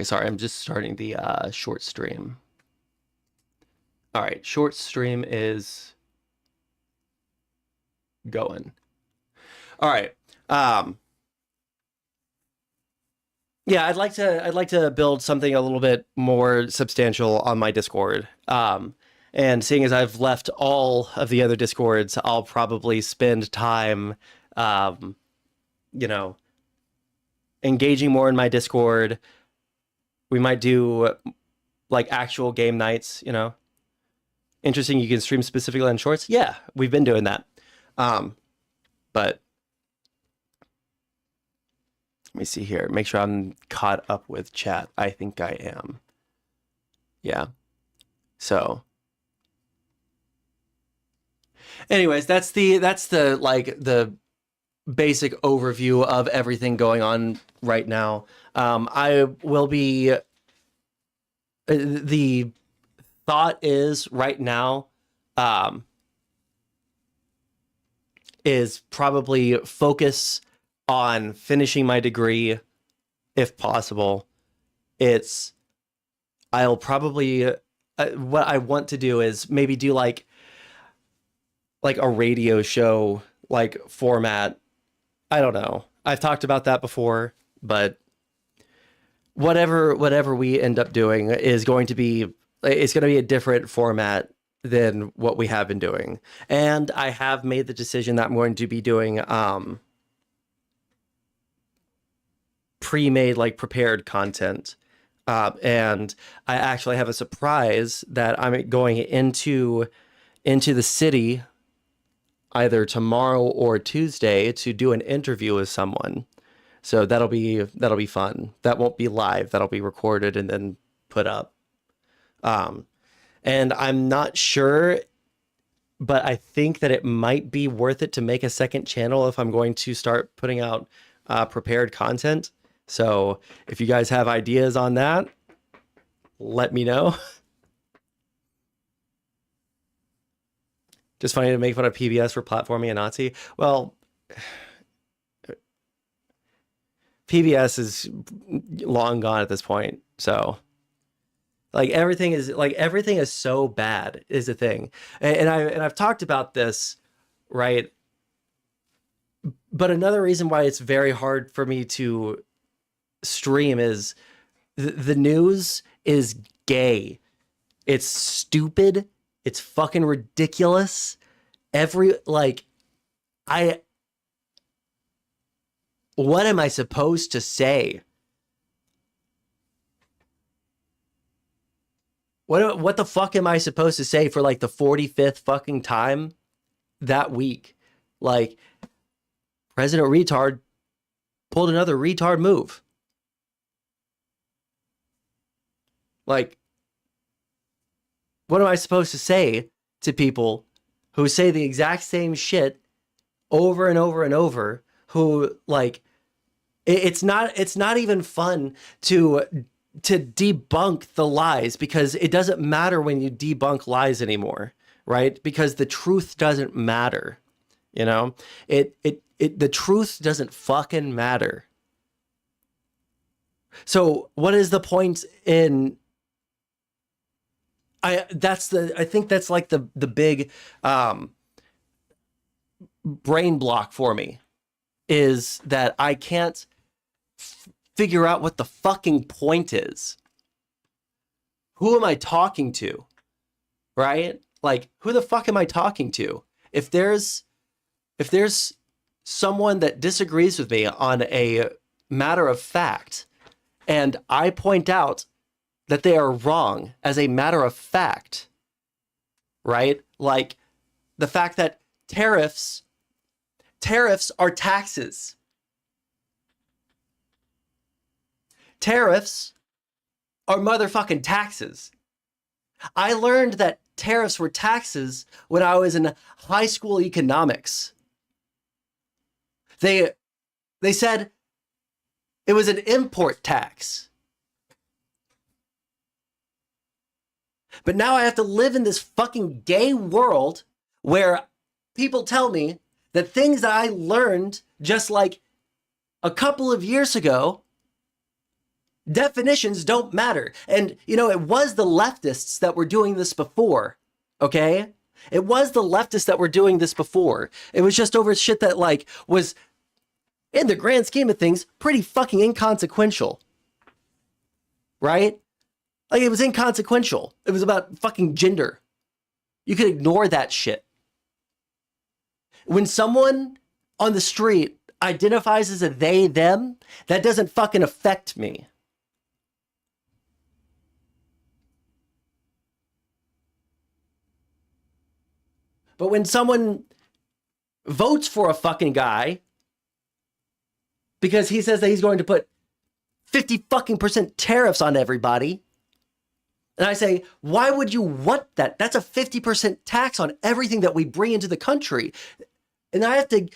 Sorry, I'm just starting the short stream. All right, short stream is going. All right. Yeah, I'd like to build something a little bit more substantial on my Discord. And seeing as I've left all of the other Discords, I'll probably spend time, um, you know, engaging more in my Discord. We might do like actual game nights. Interesting, you can stream specifically on shorts. Yeah, we've been doing that. But let me see here. Make sure I'm caught up with chat. I think I am. Yeah. So anyways, that's the like the basic overview of everything going on right now. I will be the thought is right now is probably focus on finishing my degree if possible. I'll probably what I want to do is maybe do like a radio show like format. I don't know. I've talked about that before, but whatever we end up doing is going to be a different format than what we have been doing. And I have made the decision that I'm going to be doing pre-made, like prepared content. And I actually have a surprise that I'm going into the city either tomorrow or Tuesday to do an interview with someone. So that'll be fun. That won't be live. That'll be recorded and then put up. And I'm not sure, but I think that it might be worth it to make a second channel if I'm going to start putting out prepared content. So if you guys have ideas on that, let me know. Just funny to make fun of PBS for platforming a Nazi. Well, PBS is long gone at this point. So everything is so bad is the thing. And I've talked about this, right? But another reason why it's very hard for me to stream is the news is gay. It's stupid. It's fucking ridiculous. What am I supposed to say? What the fuck am I supposed to say for like the 45th fucking time that week? Like, President Retard pulled another retard move. Like, what am I supposed to say to people who say the exact same shit over and over and over, who like it's not even fun to debunk the lies, because it doesn't matter when you debunk lies anymore, right? Because the truth doesn't matter. The truth doesn't fucking matter. So what is the point in I think that's like the big brain block for me, is that I can't figure out what the fucking point is. Who am I talking to? Right? Like, who the fuck am I talking to? If there's someone that disagrees with me on a matter of fact, and I point out that they are wrong as a matter of fact, right? Like the fact that tariffs are taxes. Tariffs are motherfucking taxes. I learned that tariffs were taxes when I was in high school economics. They said it was an import tax. But now I have to live in this fucking gay world where people tell me that things that I learned just like a couple of years ago Definitions don't matter. And, you know, it was the leftists that were doing this before, okay? It was the leftists that were doing this before. It was just over shit that, like, was, in the grand scheme of things, pretty fucking inconsequential, right? Like, it was inconsequential. It was about fucking gender. You could ignore that shit. When someone on the street identifies as a they, them, that doesn't fucking affect me. But when someone votes for a fucking guy because he says that he's going to put 50 fucking percent tariffs on everybody, and I say, why would you want that? That's a 50% tax on everything that we bring into the country. And I have to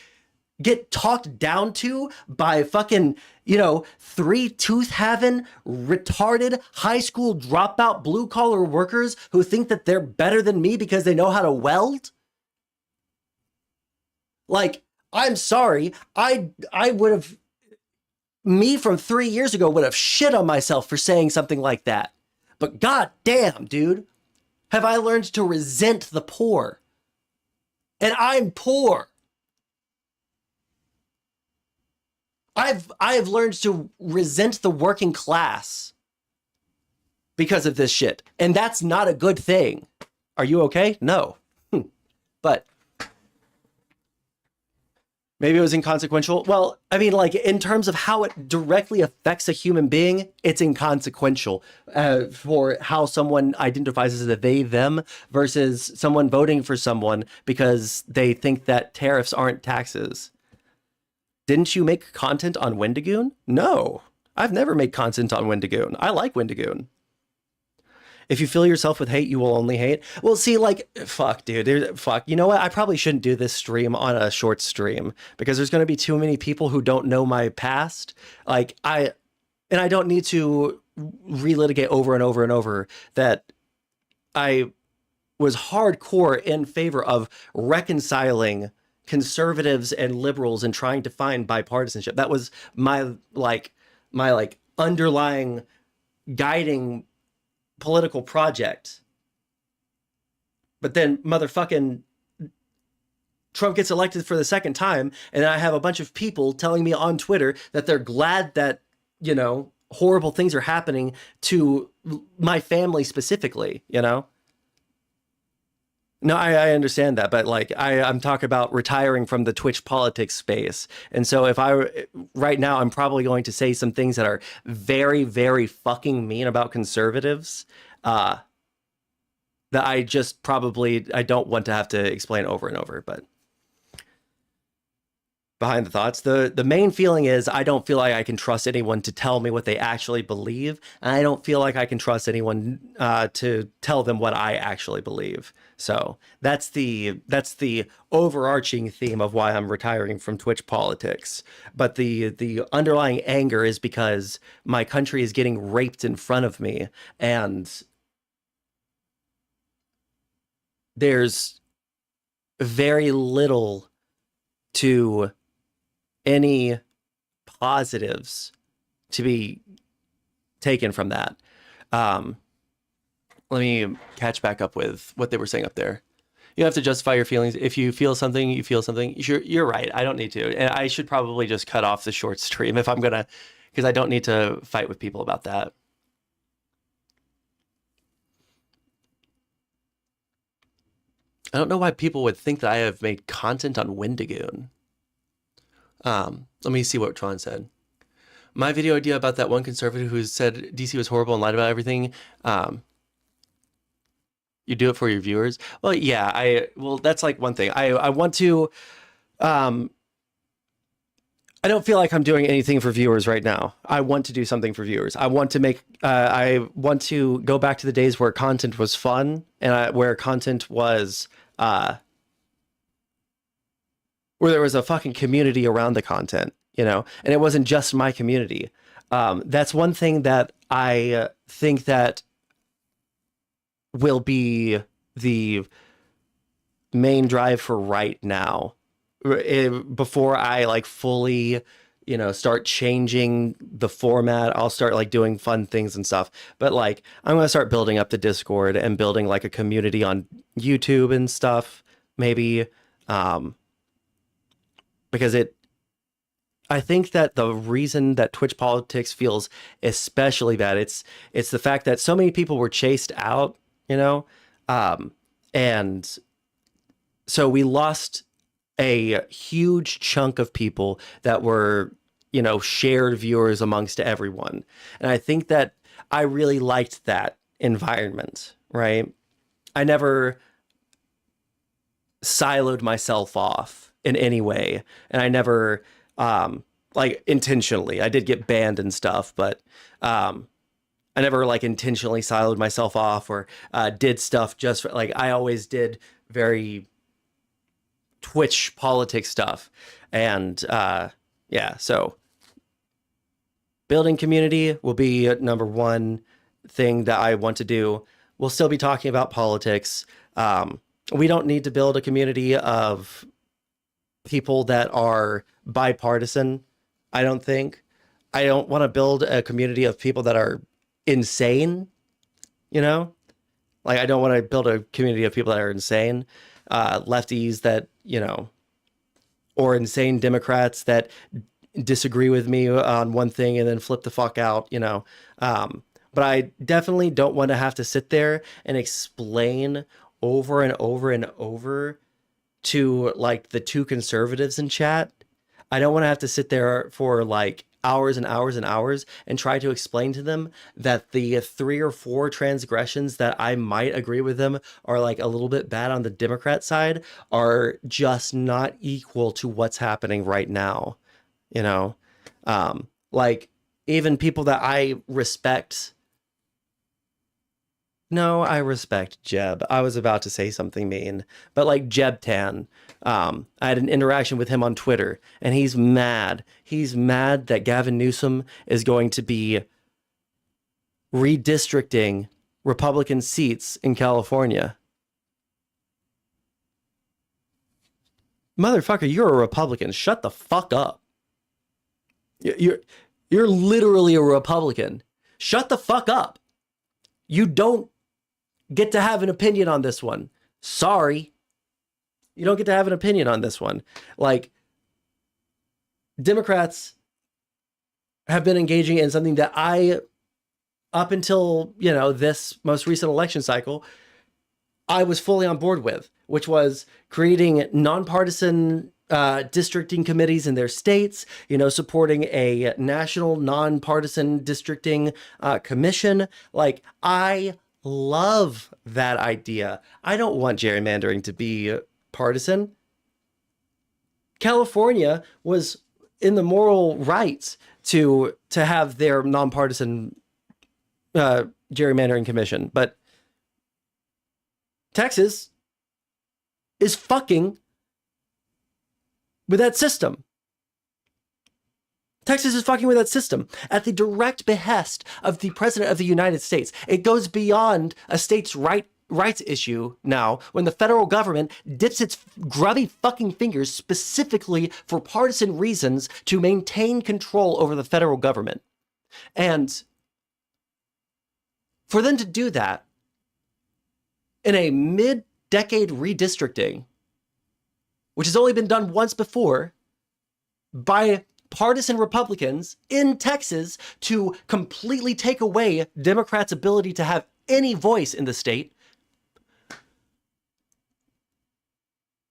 get talked down to by fucking, you know, 3-tooth having, retarded, high school dropout, blue collar workers who think that they're better than me because they know how to weld? Like, I'm sorry, I would have, me from 3 years ago would have shit on myself for saying something like that. But god damn, dude, have I learned to resent the poor. And I'm poor. I've learned to resent the working class because of this shit. And that's not a good thing. Are you okay? No. But maybe it was inconsequential. Well, I mean, like, in terms of how it directly affects a human being, it's inconsequential for how someone identifies as a they, them versus someone voting for someone because they think that tariffs aren't taxes. Didn't you make content on Wendigoon? No, I've never made content on Wendigoon. I like Wendigoon. If you fill yourself with hate, you will only hate. Well, see, like, fuck, dude. Fuck. You know what? I probably shouldn't do this stream on a short stream because there's going to be too many people who don't know my past. Like, I don't need to relitigate over and over and over that I was hardcore in favor of reconciling conservatives and liberals and trying to find bipartisanship. That was my underlying guiding political project. But then motherfucking Trump gets elected for the second time, and I have a bunch of people telling me on Twitter that they're glad that, you know, horrible things are happening to my family specifically, you know? No, I understand that, but like I'm talking about retiring from the Twitch politics space. And so if right now, I'm probably going to say some things that are very, very fucking mean about conservatives that I just probably, I don't want to have to explain over and over, but behind the thoughts, the main feeling is I don't feel like I can trust anyone to tell me what they actually believe. And I don't feel like I can trust anyone to tell them what I actually believe. So that's the overarching theme of why I'm retiring from Twitch politics. But the underlying anger is because my country is getting raped in front of me, and there's very little to any positives to be taken from that. Let me catch back up with what they were saying up there. You have to justify your feelings. If you feel something, you feel something. You're right. I don't need to. And I should probably just cut off the short stream if I'm going to, because I don't need to fight with people about that. I don't know why people would think that I have made content on Wendigoon. Let me see what Tron said. My video idea about that one conservative who said DC was horrible and lied about everything. You do it for your viewers. Well, yeah, well, that's like one thing. I want to, I don't feel like I'm doing anything for viewers right now. I want to do something for viewers. I want to make, I want to go back to the days where content was fun and where content was, where there was a fucking community around the content, you know, and it wasn't just my community. That's one thing that I think that will be the main drive for right now. Before I like fully, start changing the format. I'll start like doing fun things and stuff. But like, I'm going to start building up the Discord and building like a community on YouTube and stuff, maybe. Um, because I think that the reason that Twitch politics feels especially bad, it's the fact that so many people were chased out, you know, and so we lost a huge chunk of people that were, shared viewers amongst everyone. And I think that I really liked that environment, right? I never siloed myself off in any way, and I never like intentionally. I did get banned and stuff, but I never like intentionally siloed myself off or did stuff just for, like, I always did very Twitch politics stuff. And yeah, so building community will be number one thing that I want to do. We'll still be talking about politics. We don't need to build a community of people that are bipartisan, I don't think. I don't want to build a community of people that are insane, you know? Like, I don't want to build a community of people that are insane, lefties that, or insane Democrats that disagree with me on one thing and then flip the fuck out, But I definitely don't want to have to sit there and explain over and over and over to like the two conservatives in chat. I don't want to have to sit there for like hours and hours and hours and try to explain to them that the 3 or 4 transgressions that I might agree with them are like a little bit bad on the Democrat side are just not equal to what's happening right now. Like even people that I respect. No, I respect Jeb. I was about to say something mean, but like Jeb Tan, I had an interaction with him on Twitter, and he's mad. He's mad that Gavin Newsom is going to be redistricting Republican seats in California. Motherfucker, you're a Republican. Shut the fuck up. You're literally a Republican. Shut the fuck up. You don't get to have an opinion on this one. Sorry. You don't get to have an opinion on this one. Like, Democrats have been engaging in something that I, up until, this most recent election cycle, I was fully on board with, which was creating nonpartisan districting committees in their states, supporting a national nonpartisan districting commission. Like, I love that idea. I don't want gerrymandering to be partisan. California was in the moral rights to have their nonpartisan gerrymandering commission, but Texas is fucking with that system. Texas is fucking with that system at the direct behest of the president of the United States. It goes beyond a states' rights issue now when the federal government dips its grubby fucking fingers specifically for partisan reasons to maintain control over the federal government. And for them to do that in a mid-decade redistricting, which has only been done once before by partisan Republicans in Texas to completely take away Democrats' ability to have any voice in the state.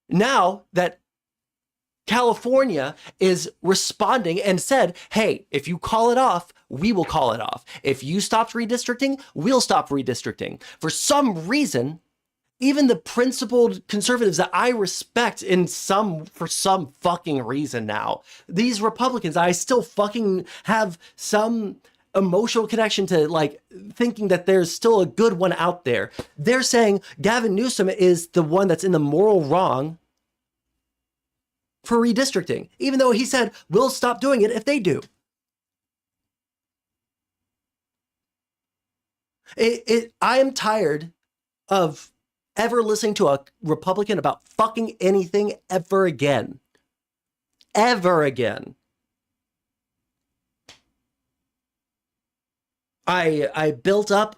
Now that California is responding and said, hey, if you call it off, we will call it off. If you stopped redistricting, we'll stop redistricting. For some reason, even the principled conservatives that I respect for some fucking reason now, these Republicans, I still fucking have some emotional connection to, like, thinking that there's still a good one out there. They're saying Gavin Newsom is the one that's in the moral wrong for redistricting, even though he said we'll stop doing it if they do. I am tired of ever listening to a Republican about fucking anything ever again. Ever again. I built up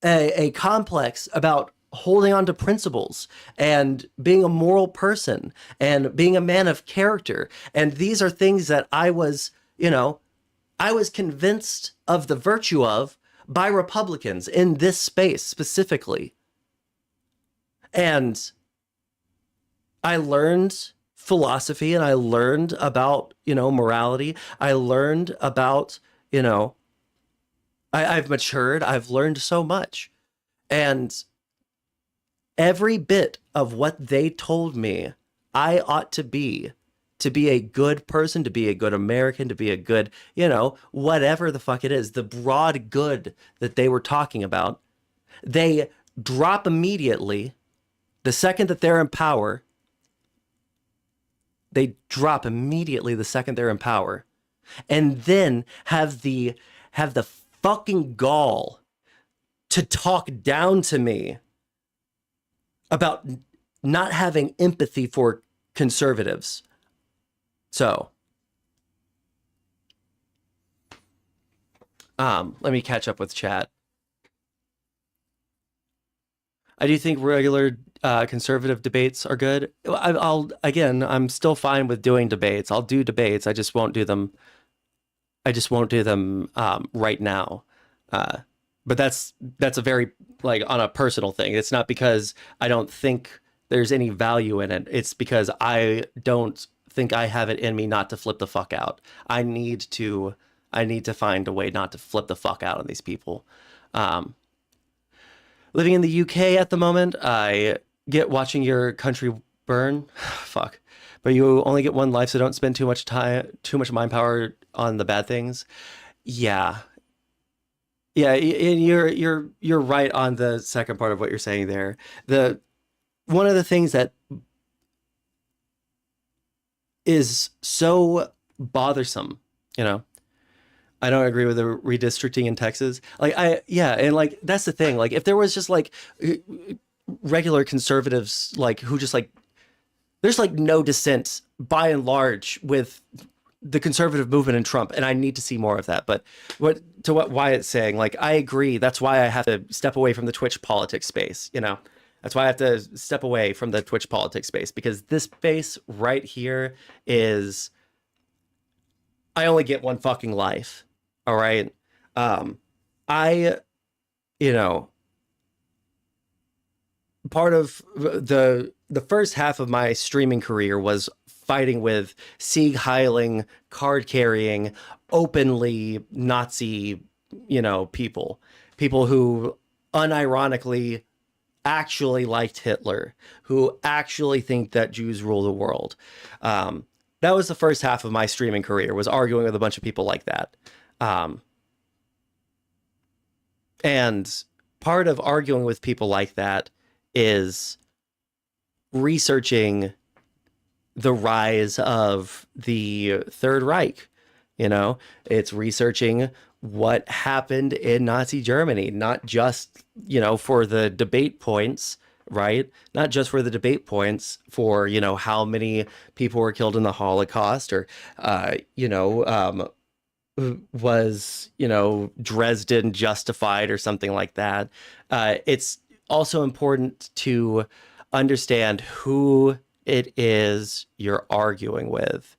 a complex about holding on to principles and being a moral person and being a man of character. And these are things that I was convinced of the virtue of by Republicans in this space specifically. And I learned philosophy and I learned about, morality. I learned about, you know, I've matured. I've learned so much. And every bit of what they told me I ought to be a good person, to be a good American, to be a good, whatever the fuck it is, the broad good that they were talking about, they drop immediately the second that they're in power. They drop immediately the second they're in power, and then have the fucking gall to talk down to me about not having empathy for conservatives. So, let me catch up with chat. I do think regular conservative debates are good. I'll again, I'm still fine with doing debates. I'll do debates. I just won't do them. I just won't do them right now. Uh, but that's a very like on a personal thing. It's not because I don't think there's any value in it. It's because I don't think I have it in me not to flip the fuck out. I need to find a way not to flip the fuck out on these people. Um, Living in the UK at the moment, I get watching your country burn. Fuck. But you only get one life, so don't spend too much mind power on the bad things. Yeah. Yeah, and you're right on the second part of what you're saying there. The One of the things that is so bothersome, you know, I don't agree with the redistricting in Texas. Yeah, and like that's the thing. Like if there was just like regular conservatives like who just like there's like no dissent by and large with the conservative movement and Trump, and I need to see more of that. But what Wyatt's saying, like I agree. That's why I have to step away from the Twitch politics space. That's why I have to step away from the Twitch politics space because this space right here is I only get one fucking life. All right. Um, I, you know, part of the first half of my streaming career was fighting with Sieg heiling, card carrying, openly Nazi, people who unironically actually liked Hitler, who actually think that Jews rule the world. That was the first half of my streaming career, was arguing with a bunch of people like that. Um, and part of arguing with people like that is researching the rise of the Third Reich. It's researching what happened in Nazi Germany, not just, for the debate points, right? Not just for the debate points for, how many people were killed in the Holocaust or, was, Dresden justified or something like that. It's also important to understand who it is you're arguing with.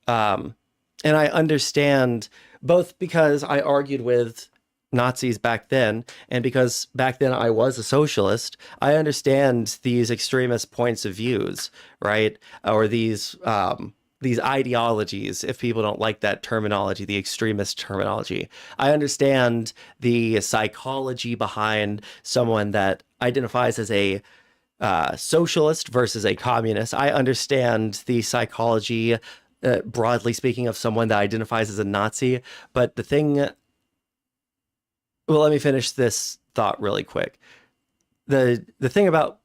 And I understand both because I argued with Nazis back then and because back then I was a socialist. I understand these extremist points of views, right? Or these ideologies, if people don't like that terminology, the extremist terminology. I understand the psychology behind someone that identifies as a socialist versus a communist. I understand the psychology, broadly speaking, of someone that identifies as a Nazi. But let me finish this thought really quick. The thing about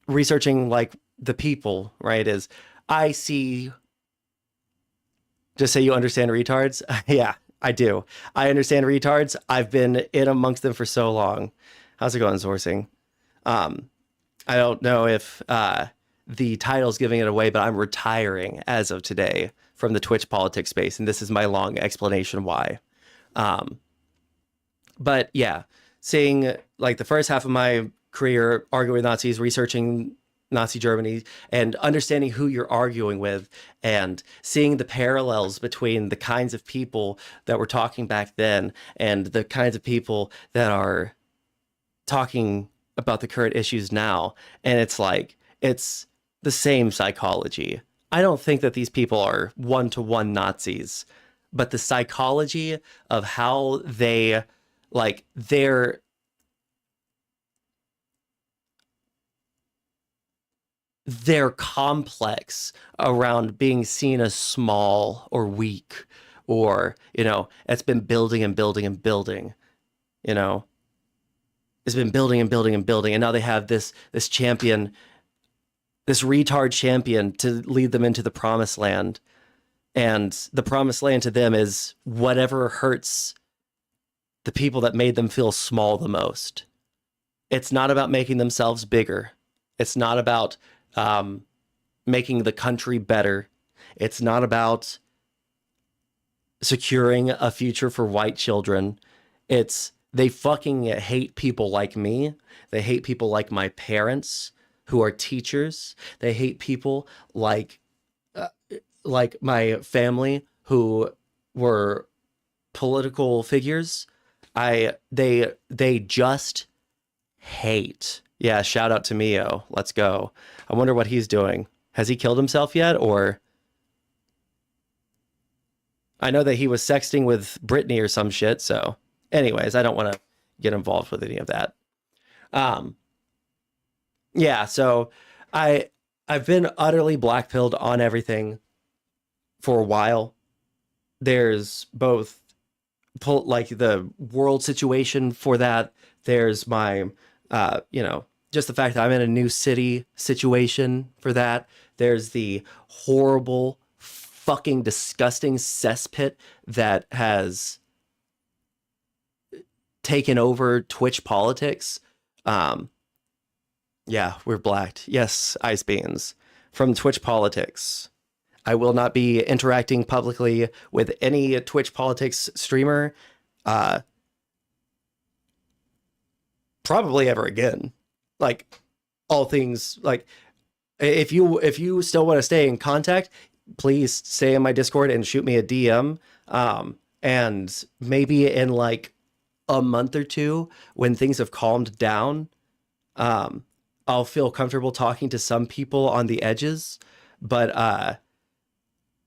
researching like the people, right, is I see. Just say you understand retards. Yeah, I do. I understand retards. I've been in amongst them for so long. How's it going, sourcing? Um, I don't know if the title's giving it away, but I'm retiring as of today from the Twitch politics space, and this is my long explanation why. Um, But yeah, seeing like the first half of my career arguing with Nazis, researching Nazi Germany, and understanding who you're arguing with, and seeing the parallels between the kinds of people that were talking back then and the kinds of people that are talking about the current issues now. And it's like, it's the same psychology. I don't think that these people are one-to-one Nazis, but the psychology of how they like their complex around being seen as small or weak, or it's been building and building and building, you know it's been building and building and building, and now they have this champion, this retard champion to lead them into the promised land. And the promised land to them is whatever hurts the people that made them feel small the most. It's not about making themselves bigger. It's not about making the country better. It's not about securing a future for white children. It's they fucking hate people like me. They hate people like my parents who are teachers. They hate people like my family who were political figures. They just hate. Yeah, shout out to Mio. Let's go. I wonder what he's doing. Has he killed himself yet? Or I know that he was sexting with Brittany or some shit. So, anyways, I don't want to get involved with any of that. Um, yeah. So, I I've been utterly blackpilled on everything for a while. There's both like the world situation for that. There's my, just the fact that I'm in a new city situation for that. There's the horrible, fucking disgusting cesspit that has taken over Twitch politics. Um, yeah, we're blacked. Yes, ice beans from Twitch politics. I will not be interacting publicly with any Twitch politics streamer, uh, probably ever again. Like all things, like if you still want to stay in contact, please stay in my Discord and shoot me a DM. And maybe in like a month or two, when things have calmed down, um, I'll feel comfortable talking to some people on the edges. But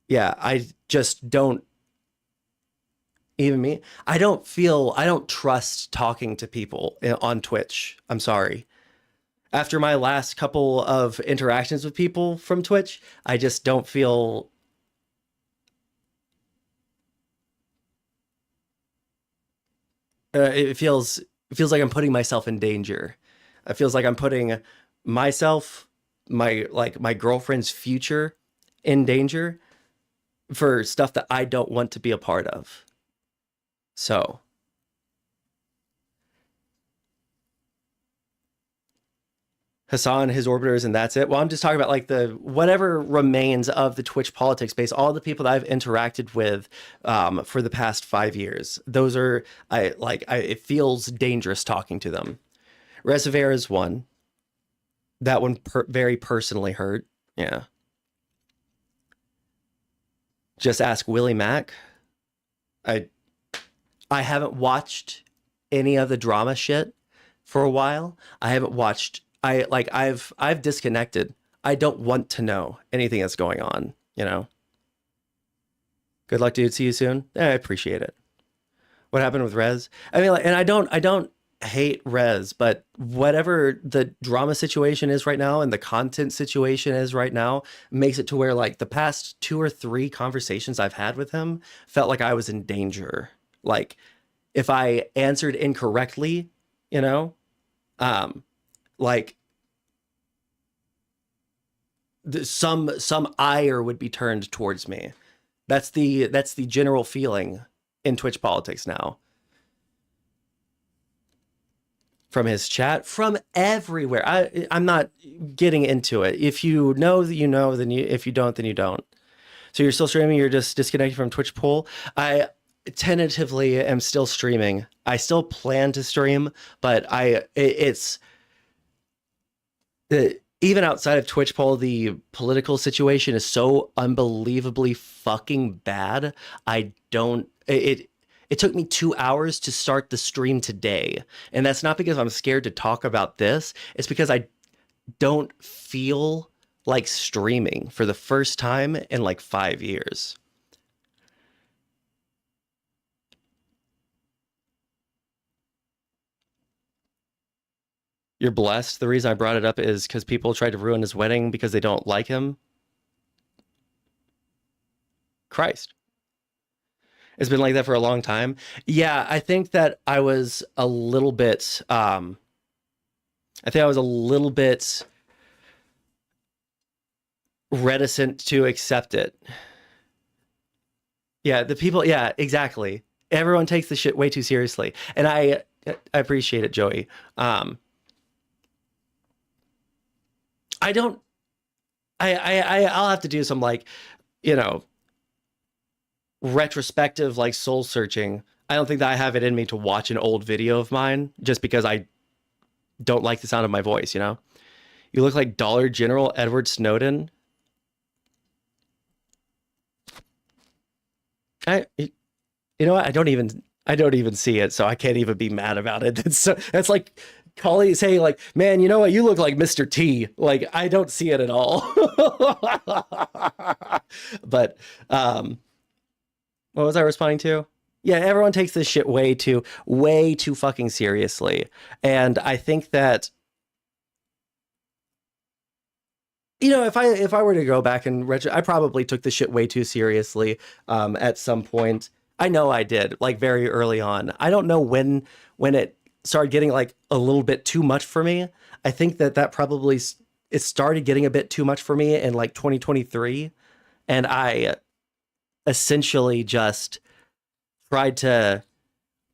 yeah, I just don't, even me, I don't trust talking to people on Twitch. I'm sorry. After my last couple of interactions with people from Twitch, I just don't feel, it feels like I'm putting myself in danger. It feels like I'm putting myself, my girlfriend's future in danger for stuff that I don't want to be a part of. So, Hassan, his orbiters, and that's it. Well, I'm just talking about like the whatever remains of the Twitch politics space, all the people that I've interacted with for the past 5 years. Those are it feels dangerous talking to them. Reservoir is one. That one very personally hurt. Yeah. Just ask Willie Mack. I I haven't watched any of the drama shit for a while. I haven't watched I've disconnected. I don't want to know anything that's going on, you know. Good luck, dude. See you soon. I appreciate it. What happened with Rez? I mean, and I don't hate Rez, but whatever the drama situation is right now and the content situation is right now makes it to where like the past two or three conversations I've had with him felt like I was in danger. Like if I answered incorrectly, you know, um, like some ire would be turned towards me. That's the general feeling in Twitch politics now. From his chat, from everywhere. I'm not getting into it. If you know that you know, then you if you don't, then you don't. So you're still streaming, you're just disconnected from Twitch poll. tentatively am still streaming. I still plan to stream, but it's even outside of Twitch poll, the political situation is so unbelievably fucking bad. I don't it took me 2 hours to start the stream today. And that's not because I'm scared to talk about this. It's because I don't feel like streaming for the first time in like 5 years. You're blessed. The reason I brought it up is because people tried to ruin his wedding because they don't like him. Christ. It's been like that for a long time. Yeah, I think that I was a little bit I think I was a little bit reticent to accept it. Yeah, the people, yeah, exactly. Everyone takes the shit way too seriously. And I appreciate it, Joey. Um I don't I'll have to do some like, you know, retrospective like soul searching. I don't think that I have it in me to watch an old video of mine just because I don't like the sound of my voice, you know? You look like Dollar General Edward Snowden. You know what? I don't even see it, so I can't even be mad about it. That's like calling saying like, man, you know what? You look like Mr. T. Like I don't see it at all. But what was I responding to? Yeah, everyone takes this shit way too fucking seriously. And I think that, you know, if I were to go back and I probably took this shit way too seriously at some point. I know I did, like very early on. I don't know when it started getting like a little bit too much for me. I think that probably it started getting a bit too much for me in like 2023, and I essentially just tried to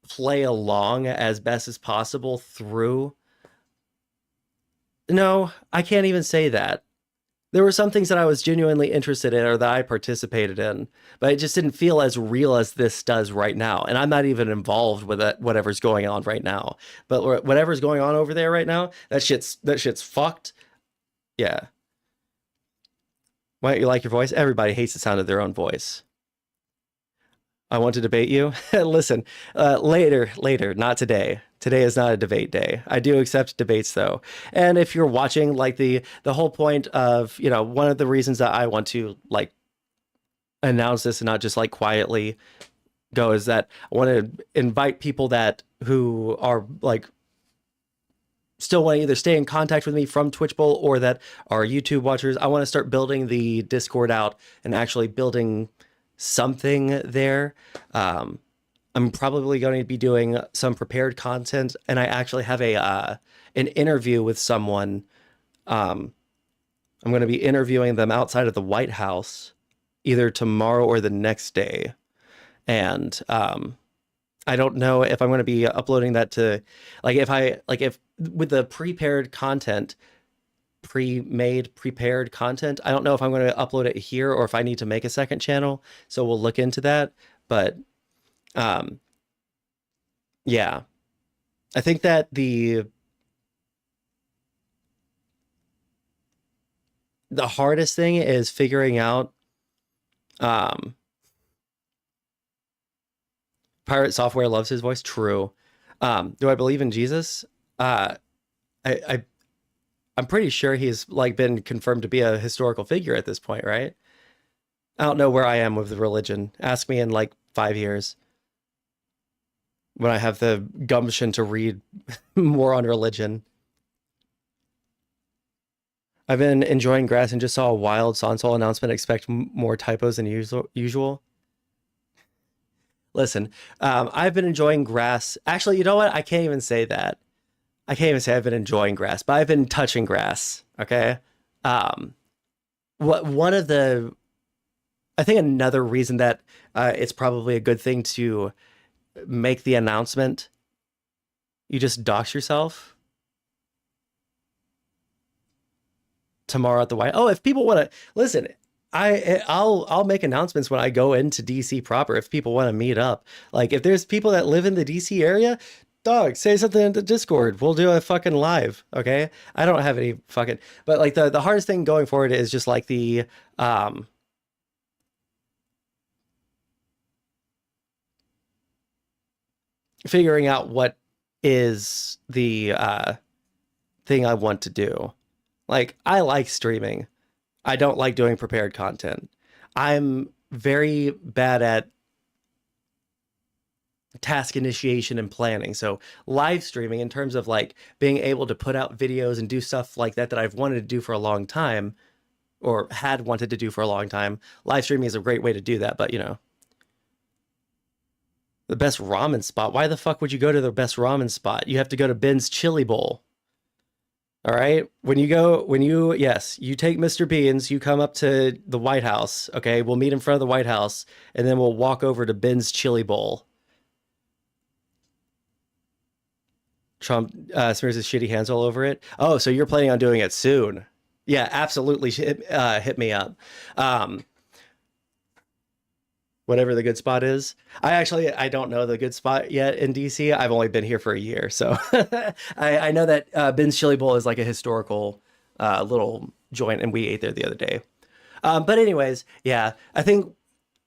play along as best as possible through. No, I can't even say that. There were some things that I was genuinely interested in or that I participated in, but it just didn't feel as real as this does right now. And I'm not even involved with it, whatever's going on right now. But whatever's going on over there right now, that shit's fucked. Yeah. Why don't you like your voice? Everybody hates the sound of their own voice. I want to debate you. Listen, later, not today. Today is not a debate day. I do accept debates though. And if you're watching, like the whole point of, you know, one of the reasons that I want to like announce this and not just like quietly go is that I want to invite people that who are like still want to either stay in contact with me from Twitch Bowl or that are YouTube watchers. I want to start building the Discord out and actually building something there. I'm probably going to be doing some prepared content, and I actually have a an interview with someone. I'm going to be interviewing them outside of the White House either tomorrow or the next day, and I don't know if I'm going to be uploading that to if with the prepared content, pre-made prepared content. I don't know if I'm going to upload it here or if I need to make a second channel. So we'll look into that. But um, yeah, I think that the hardest thing is figuring out um, pirate software loves his voice. True. Do I believe in Jesus? I, I I'm pretty sure he's like been confirmed to be a historical figure at this point, right? I don't know where I am with the religion. Ask me in like 5 years when I have the gumption to read more on religion. I've been enjoying grass and just saw a wild Sondsol announcement. Expect more typos than usual. Listen, I've been enjoying grass. Actually, you know what? I can't even say that. I can't even say I've been enjoying grass, but I've been touching grass. Okay. Um, what one of the I think another reason that it's probably a good thing to make the announcement. You just dox yourself tomorrow at the White. Oh, if people want to listen, I'll make announcements when I go into DC proper if people want to meet up. Like if there's people that live in the DC area, dog, say something in the Discord. We'll do a fucking live, okay? I don't have any fucking but like the hardest thing going forward is just like the um figuring out what is the thing I want to do. Like I like streaming. I don't like doing prepared content. I'm very bad at task initiation and planning. So live streaming in terms of like being able to put out videos and do stuff like that that I've wanted to do for a long time or had wanted to do for a long time. Live streaming is a great way to do that, but you know, the best ramen spot. Why the fuck would you go to the best ramen spot? You have to go to Ben's Chili Bowl. All right. Yes, you take Mr. Beans, you come up to the White House. Okay. We'll meet in front of the White House and then we'll walk over to Ben's Chili Bowl. Trump smears his shitty hands all over it. Oh, so you're planning on doing it soon? Yeah, absolutely. Hit me up. Um, Whatever the good spot is. I don't know the good spot yet in DC. I've only been here for a year, so I know that Ben's Chili Bowl is like a historical little joint, and we ate there the other day. But anyways, yeah, I think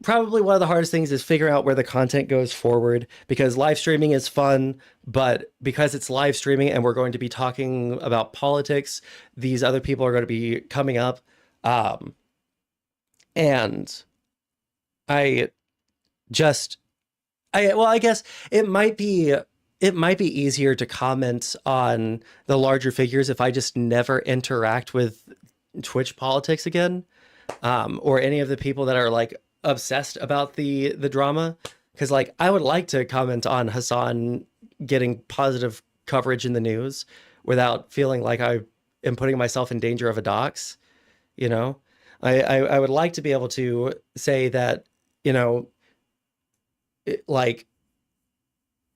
probably one of the hardest things is figuring out where the content goes forward because live streaming is fun, but because it's live streaming and we're going to be talking about politics, these other people are going to be coming up. Um, and I just, I guess it might be easier to comment on the larger figures if I just never interact with Twitch politics again, or any of the people that are like obsessed about the drama. Because like I would like to comment on Hassan getting positive coverage in the news without feeling like I am putting myself in danger of a dox. You know, I would like to be able to say that you know like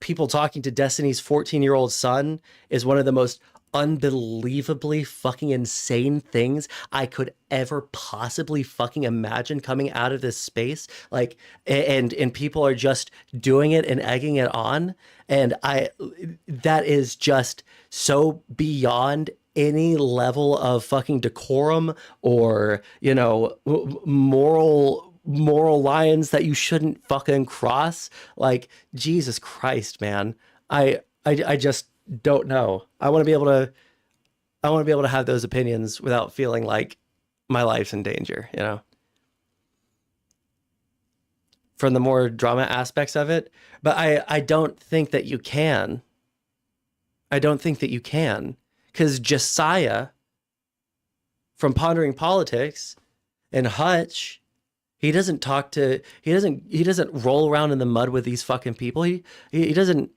people talking to Destiny's 14-year-old son is one of the most unbelievably fucking insane things I could ever possibly fucking imagine coming out of this space. Like, and people are just doing it and egging it on. And that is just so beyond any level of fucking decorum or, you know, moral lines that you shouldn't fucking cross. Like, Jesus Christ, man. I just don't know. I want to be able to have those opinions without feeling like my life's in danger, you know, from the more drama aspects of it. But I don't think that you can. I don't think that you can. Because Josiah from Pondering Politics and Hutch, he doesn't roll around in the mud with these fucking people. He doesn't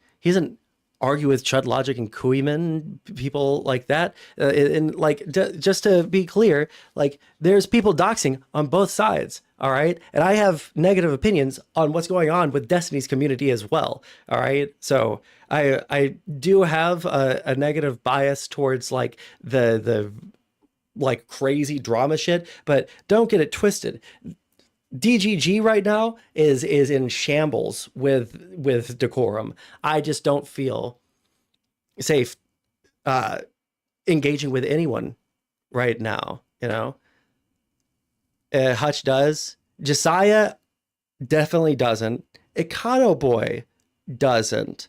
argue with Chud Logic and Kuiman, people like that. And like, just to be clear, like there's people doxing on both sides. All right. And I have negative opinions on what's going on with Destiny's community as well. All right. So I do have a negative bias towards like the like crazy drama shit, but don't get it twisted. DGG right now is in shambles with decorum. I just don't feel safe engaging with anyone right now, you know. Hutch does. Josiah definitely doesn't. Econo Boy doesn't.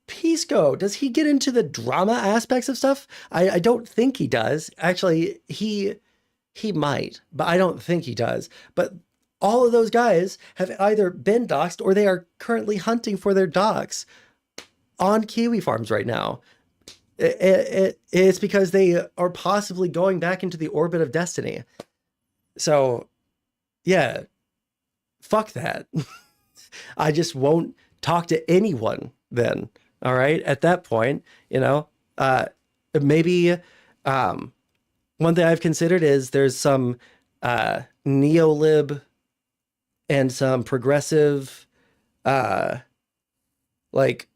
Pisco, does he get into the drama aspects of stuff? I don't think he does. Actually, he might, but I don't think he does. But all of those guys have either been doxxed or they are currently hunting for their dogs on Kiwi farms right now. It's because they are possibly going back into the orbit of destiny. So, yeah, fuck that. I just won't talk to anyone then. All right. At that point, you know, maybe one thing I've considered is there's some neolib and some progressive, like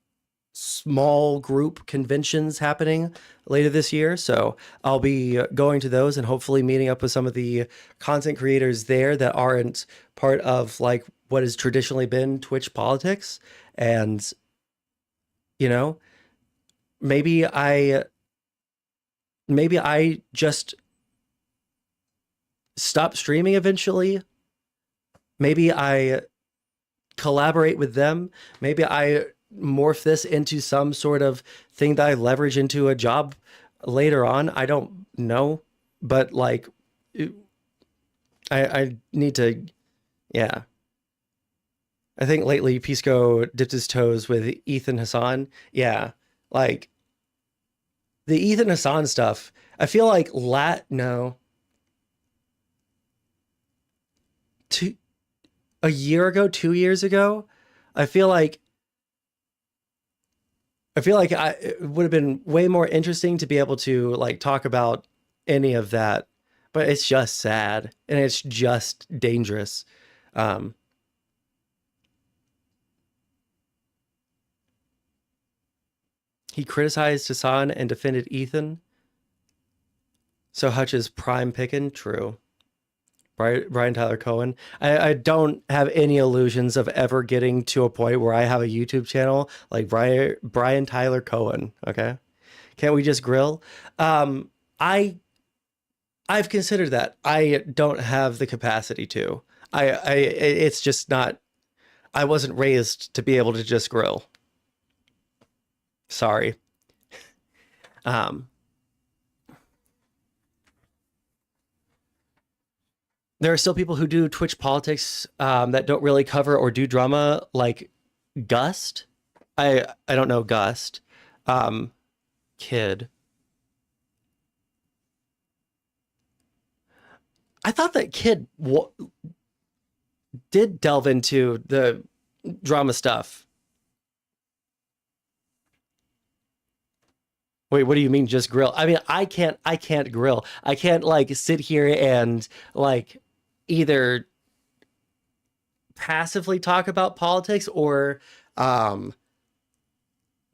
small group conventions happening later this year. So I'll be going to those and hopefully meeting up with some of the content creators there that aren't part of like what has traditionally been Twitch politics. And, you know, maybe I maybe I just stop streaming eventually. Maybe I collaborate with them. Maybe I morph this into some sort of thing that I leverage into a job later on. I don't know, but like, I need to, yeah. I think lately Pisco dipped his toes with Ethan Hassan. Yeah, like the Ethan Hassan stuff. I feel like no, two a year ago, 2 years ago. I feel like it would have been way more interesting to be able to like talk about any of that, but it's just sad and it's just dangerous. Um, he criticized Hassan and defended Ethan. So Hutch is prime picking. True. Brian Tyler Cohen. I don't have any illusions of ever getting to a point where I have a YouTube channel like Brian Tyler Cohen. Okay. Can't we just grill? I I've considered that. I don't have the capacity to. It's just not. I wasn't raised to be able to just grill. Sorry. Um, there are still people who do Twitch politics that don't really cover or do drama, like Gust. I don't know Gust. Um, Kid. I thought that Kid did delve into the drama stuff. Wait, what do you mean just grill? I mean, I can't grill. I can't like sit here and like either passively talk about politics or um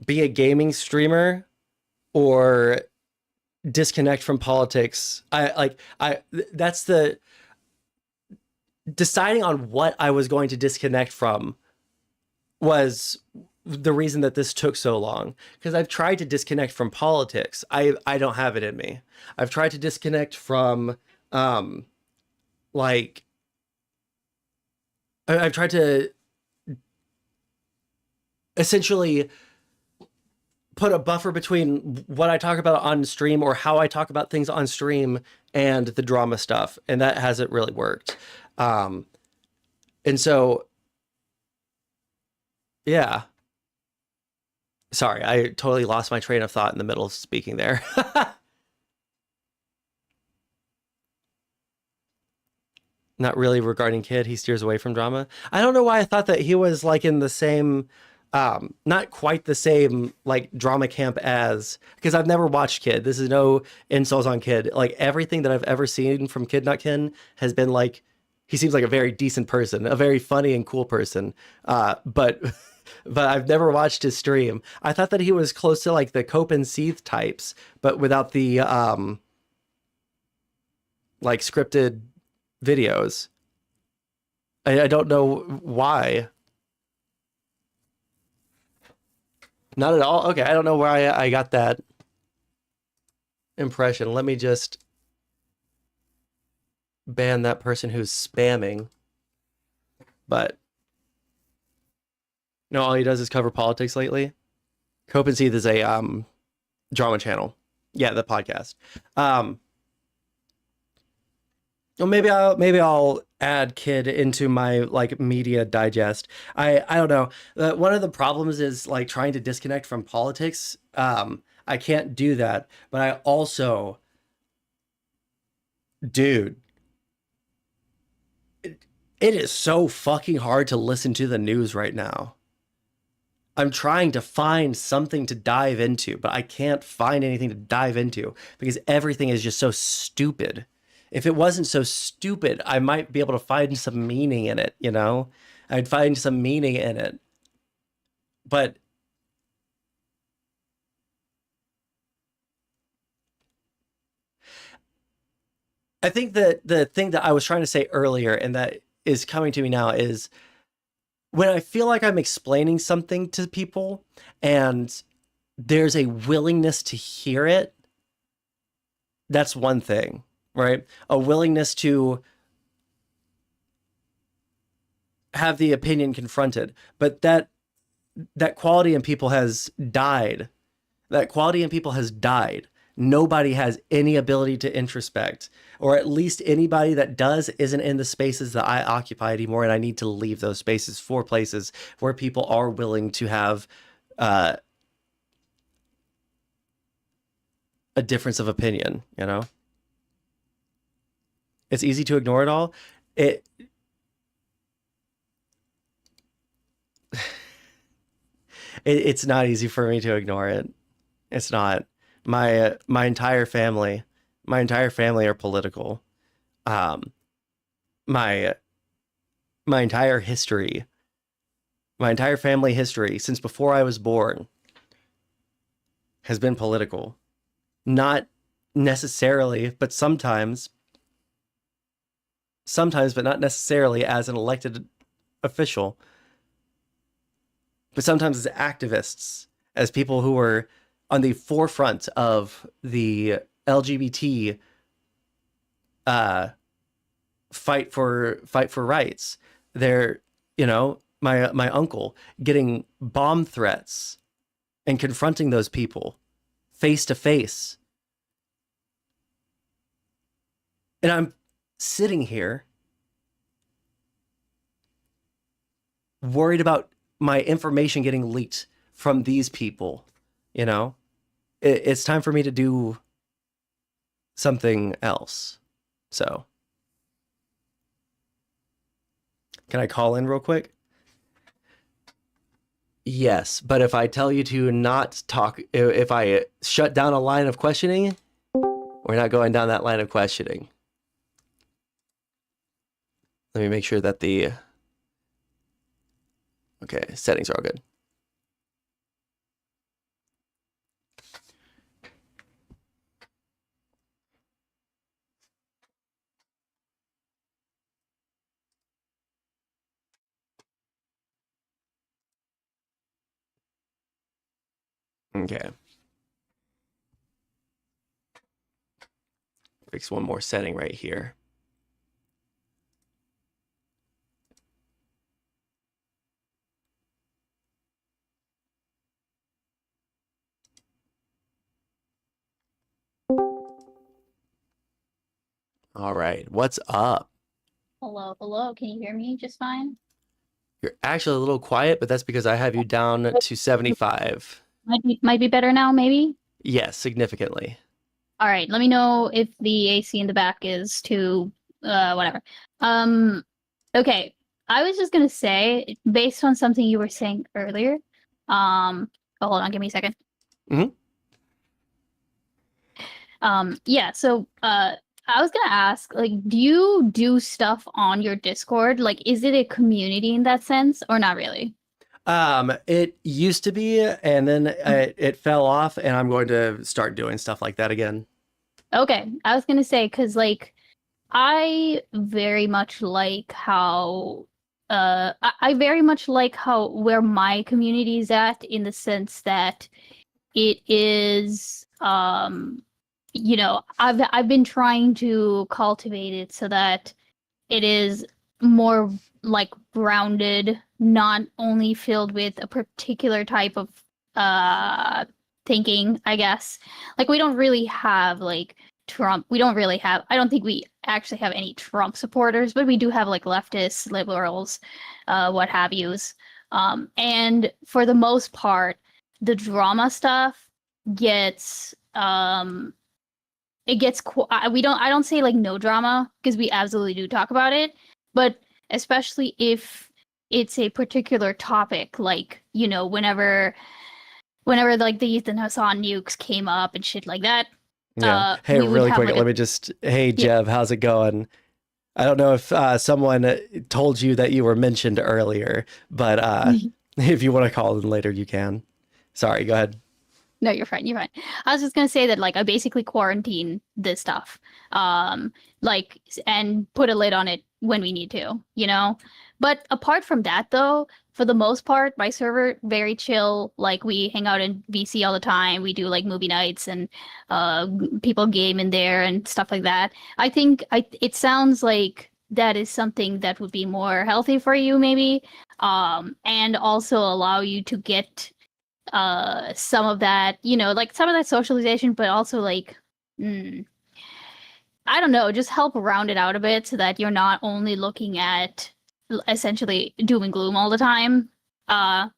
be a gaming streamer or disconnect from politics. I that's the deciding on what I was going to disconnect from was the reason that this took so long, because I've tried to disconnect from politics. I don't have it in me. I've tried to disconnect from um like I've tried to essentially put a buffer between what I talk about on stream or how I talk about things on stream and the drama stuff, and that hasn't really worked. Um and so yeah, sorry, I totally lost my train of thought in the middle of speaking there. Not really regarding Kid. He steers away from drama. I don't know why I thought that he was like in the same, not quite the same like drama camp as, because I've never watched Kid. This is no insults on Kid. Like everything that I've ever seen from Kid Not Kin has been like, he seems like a very decent person, a very funny and cool person. But but I've never watched his stream. I thought that he was close to like the Cope and Seeth types, but without the like scripted videos. I don't know why. Not at all. Okay, I don't know where I got that impression. Let me just ban that person who's spamming. But no, all he does is cover politics lately. Cope and Seeth is a drama channel. Yeah, the podcast. Um, well, maybe I'll add Kid into my like media digest. I don't know. One of the problems is like trying to disconnect from politics. I can't do that, but I also, dude, it is so fucking hard to listen to the news right now. I'm trying to find something to dive into, but I can't find anything to dive into because everything is just so stupid. If it wasn't so stupid, I might be able to find some meaning in it. I'd find some meaning in it. But I think that the thing that I was trying to say earlier and that is coming to me now is when I feel like I'm explaining something to people and there's a willingness to hear it, that's one thing, right? A willingness to have the opinion confronted, but that quality in people has died. That quality in people has died. Nobody has any ability to introspect, or at least anybody that does isn't in the spaces that I occupy anymore. And I need to leave those spaces for places where people are willing to have uh, a difference of opinion. You know, it's easy to ignore it all. It it's not easy for me to ignore it. It's not. My entire family, my entire family are political. Um, my my entire history, my entire family history since before I was born has been political. Not necessarily, but sometimes, but not necessarily as an elected official, but sometimes as activists, as people who were on the forefront of the LGBT uh, fight for rights. They're, my uncle getting bomb threats and confronting those people face to face. And I'm sitting here worried about my information getting leaked from these people, you know? It's time for me to do something else. So, can I call in real quick? Yes, but if I tell you to not talk, if I shut down a line of questioning, we're not going down that line of questioning. Let me make sure that okay, settings are all good. Okay. Fix one more setting right here. All right, what's up? Hello, hello. Can you hear me just fine? You're actually a little quiet, but that's because I have you down to 75. Might be better now, maybe? Yes, significantly. All right, let me know if the AC in the back is too whatever. Um okay. I was just gonna say, based on something you were saying earlier, hold on, give me a second. Mhm. Yeah, so I was gonna ask, like, do you do stuff on your Discord? Like, is it a community in that sense, or not really? It used to be, and then it fell off, and I'm going to start doing stuff like that again. Okay, I was gonna say, because like I very much like how I very much like how where my community is at, in the sense that it is I've been trying to cultivate it so that it is more like grounded, not only filled with a particular type of uh thinking, I guess. Like we don't really have like Trump. We don't really have, I don't think we actually have any Trump supporters, but we do have like leftists, liberals, what have yous. And for the most part, the drama stuff gets it gets I don't say like no drama, because we absolutely do talk about it, but especially if it's a particular topic, like whenever like the Ethan Hassan nukes came up and shit like that, Yeah. Hey, we would really have quick, like let a me just. Hey, yeah. Jev, how's it going? I don't know if someone told you that you were mentioned earlier, but if you want to call in later, you can. Sorry, go ahead. No, you're fine. You're fine. I was just gonna say that like I basically quarantine this stuff, um, and put a lid on it when we need to, you know. But apart from that, though, for the most part, my server very chill. Like we hang out in VC all the time. We do like movie nights and people game in there and stuff like that. I think it sounds like that is something that would be more healthy for you, maybe, and also allow you to get some of that, like some of that socialization, but also like mm, I don't know, just help round it out a bit so that you're not only looking at essentially doom and gloom all the time,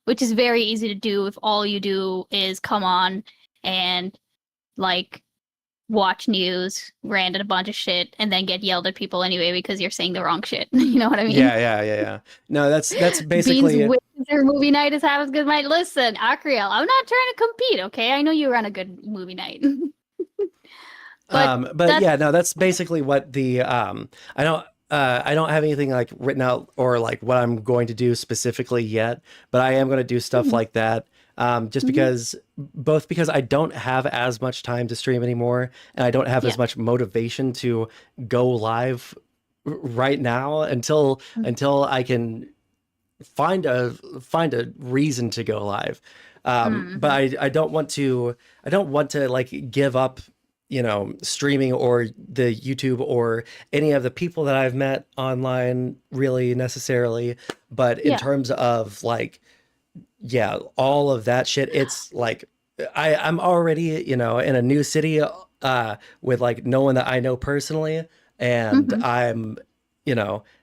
which is very easy to do if all you do is come on and like watch news, rant at a bunch of shit, and then get yelled at people anyway because you're saying the wrong shit. You know what I mean? Yeah. No, that's Beans basically. wins your movie night is half as good night. Listen, Akriel, I'm not trying to compete, okay? I know you run a good movie night. But But that's yeah, no, that's basically what the I don't have anything like written out or like what I'm going to do specifically yet, but I am going to do stuff mhm, like that. Just mhm. because both because I don't have as much time to stream anymore and I don't have Yeah. as much motivation to go live right now until I can find a reason to go live. But Mm-hmm. I don't want to like give up, streaming or the YouTube or any of the people that I've met online really necessarily. But in Yeah. terms of like, yeah, all of that shit, it's like I'm already, in a new city with like no one that I know personally, and Hmm.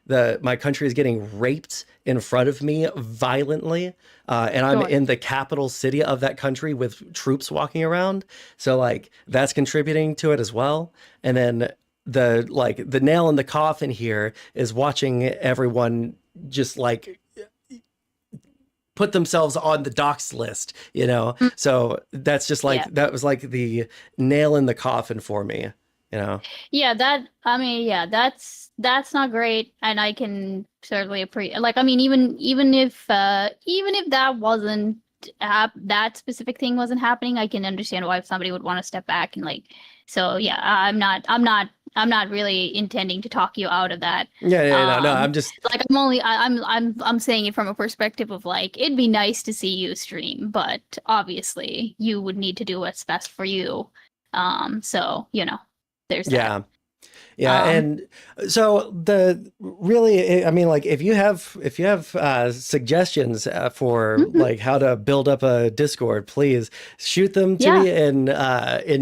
the my country is getting raped in front of me violently, and I'm Sure. in the capital city of that country with troops walking around. So like that's contributing to it as well. And then the nail in the coffin here is watching everyone just like put themselves on the docs list, Mm. so that's just like Yeah. that was like the nail in the coffin for me, you know Yeah, yeah, that's not great, and I can certainly appreciate. Like, I mean, even if that wasn't that specific thing wasn't happening, I can understand why somebody would want to step back and like. So yeah, I'm not really intending to talk you out of that. yeah, no, Um, I'm just. like I'm only I'm saying it from a perspective of like it'd be nice to see you stream, but obviously you would need to do what's best for you. So there's that. Yeah. Yeah, Um, and so the really, I mean, like if you have suggestions for mhm. like how to build up a Discord, please shoot them to Yeah, me in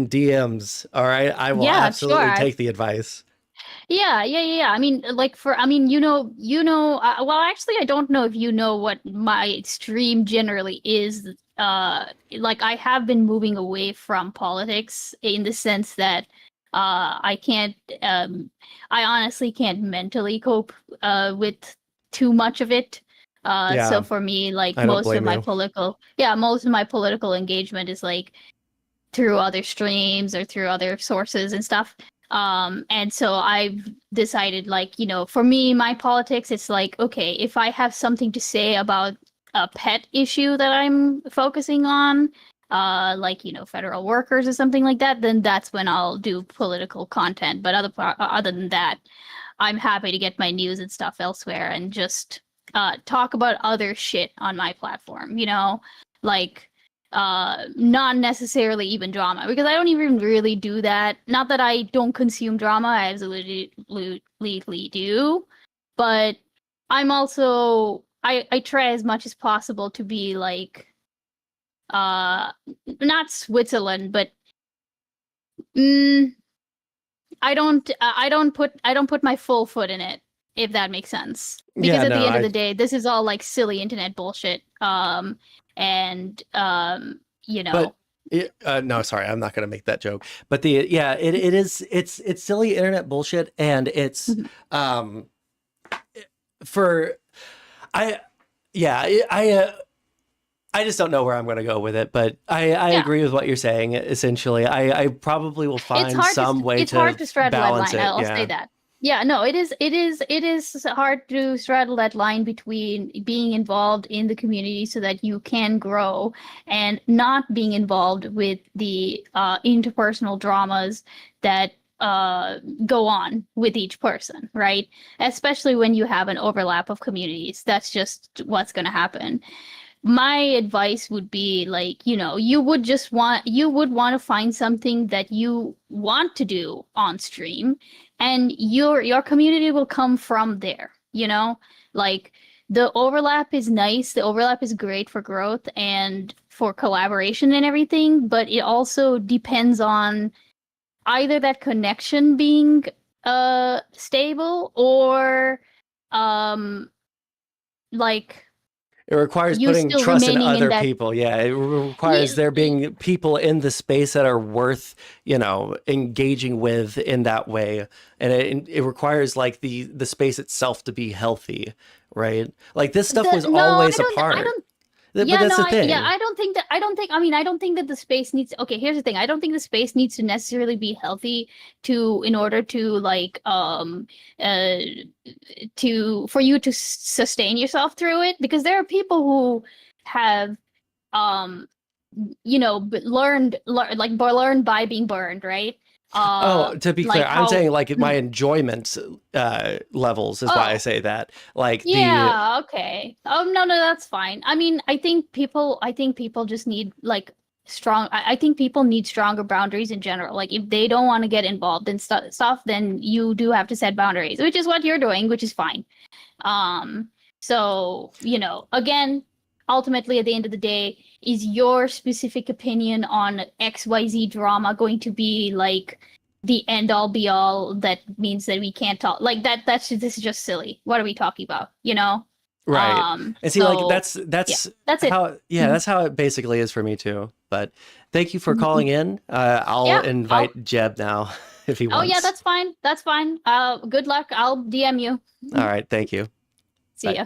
DMs. All right, I will yeah, sure. absolutely take the advice. Yeah. I mean, well, actually, I don't know if you know what my stream generally is. Like I have been moving away from politics in the sense that I can't, I honestly can't mentally cope with too much of it. So Yeah, for me, like I don't blame you. most of my political engagement is like through other streams or through other sources and stuff. And so I've decided, like, for me, my politics, it's like, okay, if I have something to say about a pet issue that I'm focusing on, like, federal workers or something like that, then that's when I'll do political content. But other than that, I'm happy to get my news and stuff elsewhere and just talk about other shit on my platform, like not necessarily even drama because I don't even really do that. Not that I don't consume drama, I absolutely do, but I'm also I try as much as possible to be like uh not Switzerland, but mm, I don't put my full foot in it, if that makes sense. Because Yeah, at no, the end of the day, this is all like silly internet bullshit. And you but know, no, sorry, I'm not gonna make that joke. But it's silly internet bullshit, and it's mhm. um for I yeah I just don't know where I'm going to go with it, but I Yeah, agree with what you're saying. Essentially, I probably will it's find hard to some way it's hard to to straddle that balance line. it. I'll say Yeah, that. Yeah, no, it is hard to straddle that line between being involved in the community so that you can grow and not being involved with the interpersonal dramas that go on with each person, right? Especially when you have an overlap of communities. That's just what's going to happen. My advice would be like, you would want to find something that you want to do on stream, and your community will come from there, Like the overlap is nice, the overlap is great for growth and for collaboration and everything, but it also depends on either that connection being stable or um like It requires you putting still trust in remaining in other that. people. Yeah, it requires Yeah, there being people in the space that are worth, engaging with in that way. And it requires like the space itself to be healthy, right? Like this stuff was no, always a I part. don't. But Yeah, that's no, the thing. I don't think that. I don't think. I mean, I don't think that the space needs. Okay, here's the thing. I don't think the space needs to necessarily be healthy in order to uh for you to sustain yourself through it, because there are people who have um learned by being burned, right? Oh, to be clear, Like I'm how. saying like my enjoyment levels is why I Oh, say that. Like the yeah, okay. Oh, no, no, that's fine. I mean, I think people just need like I think people need stronger boundaries in general. Like if they don't want to get involved in stuff, then you do have to set boundaries, which is what you're doing, which is fine. Um, so, again, ultimately at the end of the day, is your specific opinion on XYZ drama going to be like the end all be all that means that we can't talk like that? This is just silly. What are we talking about? right. And see, like So yeah, that's it. Mhm. that's how it basically is for me too. But thank you for calling Mhm. in. I'll Yeah. Oh, invite Jeb now if he oh yeah, wants. that's fine. That's fine. Good luck. I'll DM you. All right, thank you. See Bye. ya.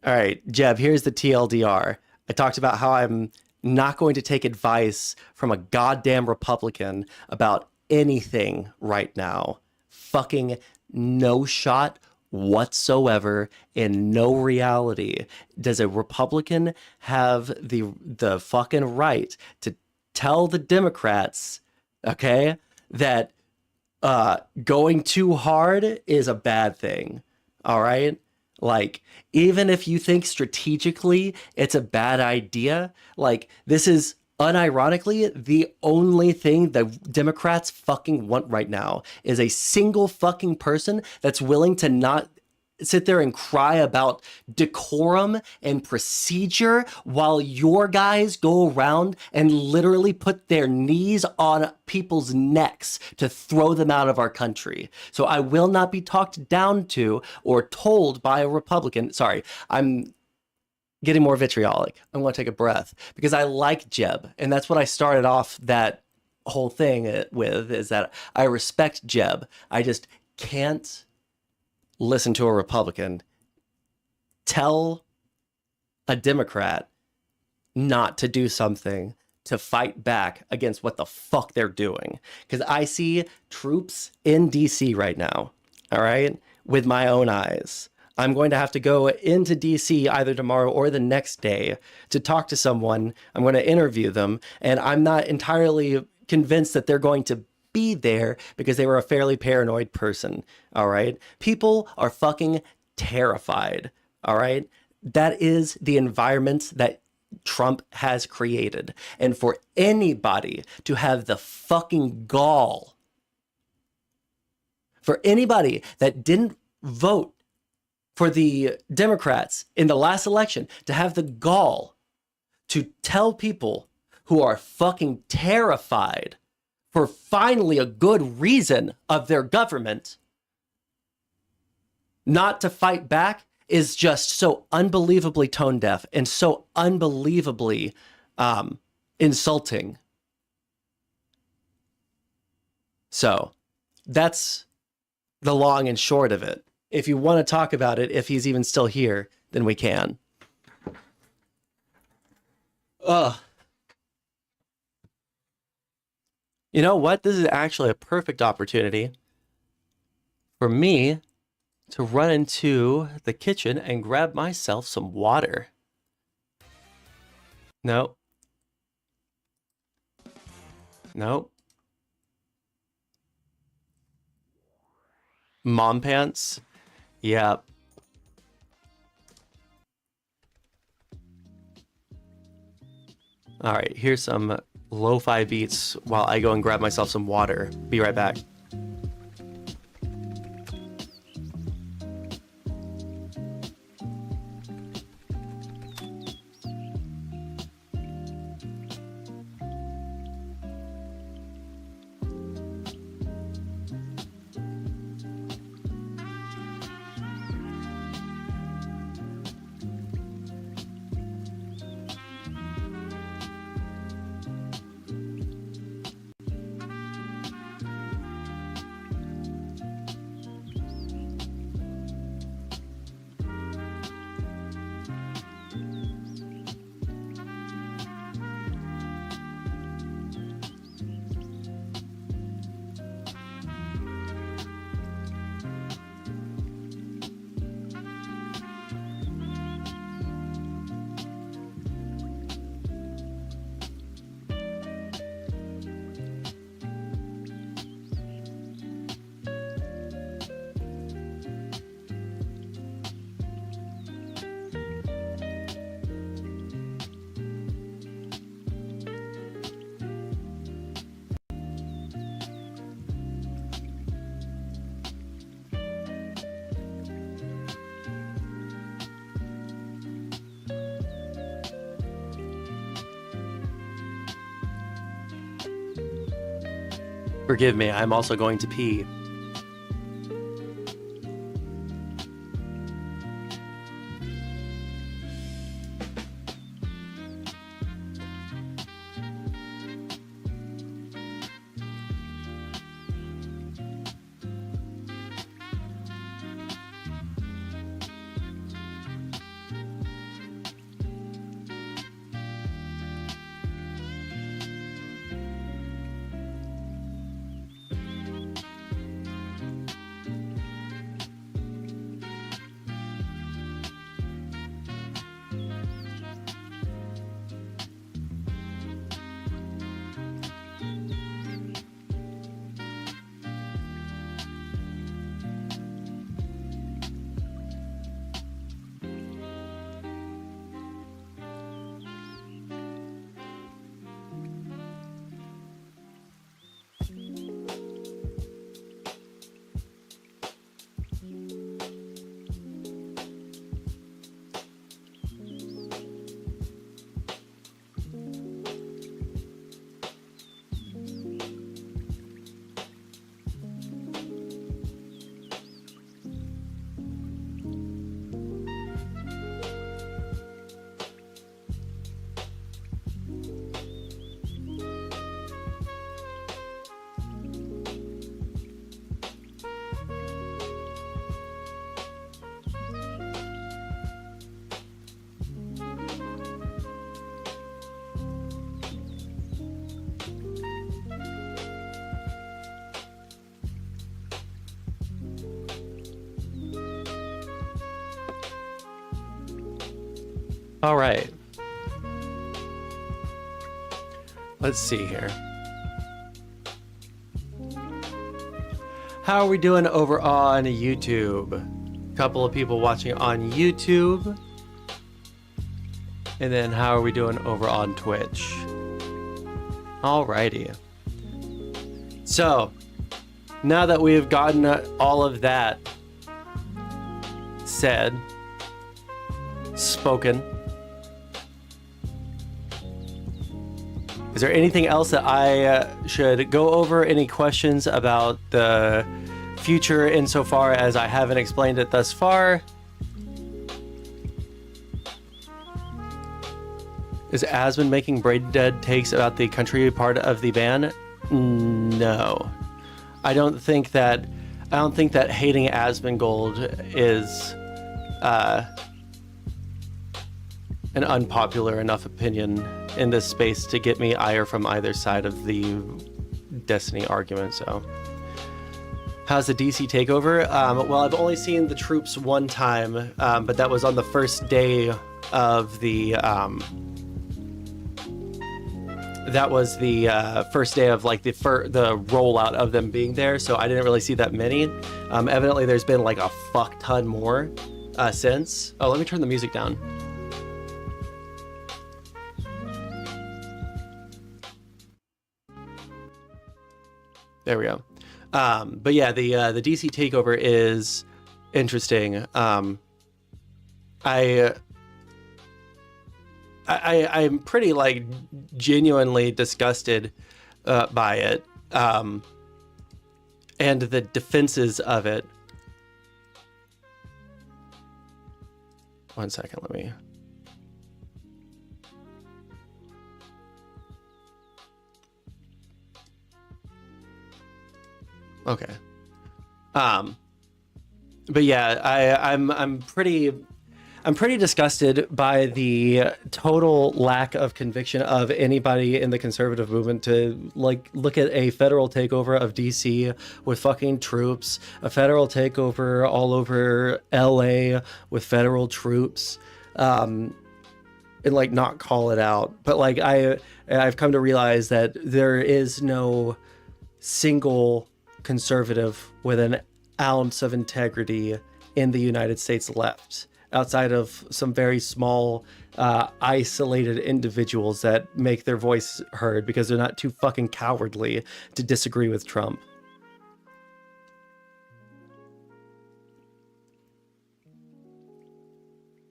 All right, Jeb, here's the TLDR. I talked about how I'm not going to take advice from a goddamn Republican about anything right now. Fucking no shot whatsoever in no reality does a Republican have the fucking right to tell the Democrats, okay, that going too hard is a bad thing. All right. Like, even if you think strategically it's a bad idea, like, this is unironically the only thing that Democrats fucking want right now is a single fucking person that's willing to not sit there and cry about decorum and procedure while your guys go around and literally put their knees on people's necks to throw them out of our country. So I will not be talked down to or told by a Republican. Sorry, I'm getting more vitriolic. I'm going to take a breath because I like Jeb. And that's what I started off that whole thing with, is that I respect Jeb. I just can't listen to a Republican tell a Democrat not to do something to fight back against what the fuck they're doing. Because I see troops in DC right now, all right, with my own eyes. I'm going to have to go into DC either tomorrow or the next day to talk to someone. I'm going to interview them, and I'm not entirely convinced that they're going to be there because they were a fairly paranoid person. All right. People are fucking terrified. All right. That is the environment that Trump has created. And for anybody to have the fucking gall, for anybody that didn't vote for the Democrats in the last election to have the gall to tell people who are fucking terrified for finally a good reason of their government not to fight back is just so unbelievably tone deaf and so unbelievably insulting. So that's the long and short of it. If you want to talk about it, if he's even still here, then we can. Ugh. You know what? This is actually a perfect opportunity for me to run into the kitchen and grab myself some water. Nope. Nope. Mom pants? Yeah. All right, here's some lo-fi beats while I go and grab myself some water. Be right back. Forgive me, I'm also going to pee. All right. Let's see here. How are we doing over on YouTube? A couple of people watching on YouTube. And then how are we doing over on Twitch? Alrighty. So, now that we've gotten all of that said, spoken, is there anything else that I should go over? Any questions about the future insofar as I haven't explained it thus far? Is Asmund making brain dead takes about the country part of the ban? No. I don't think that hating Asmongold is an unpopular enough opinion in this space to get me ire from either side of the Destiny argument. So How's the DC takeover? Well, I've only seen the troops one time, but that was on the first day of the. That was the first day of like the rollout of them being there, so I didn't really see that many. Evidently, there's been like a fuck ton more since. Oh, let me turn the music down. There we go. But yeah, the DC takeover is interesting. I'm pretty like genuinely disgusted by it, and the defenses of it. One second, let me. Okay. But yeah, I'm pretty disgusted by the total lack of conviction of anybody in the conservative movement to like look at a federal takeover of DC with fucking troops, a federal takeover all over LA with federal troops, and like not call it out. But like I've come to realize that there is no single conservative with an ounce of integrity in the United States left, outside of some very small, isolated individuals that make their voice heard because they're not too fucking cowardly to disagree with Trump.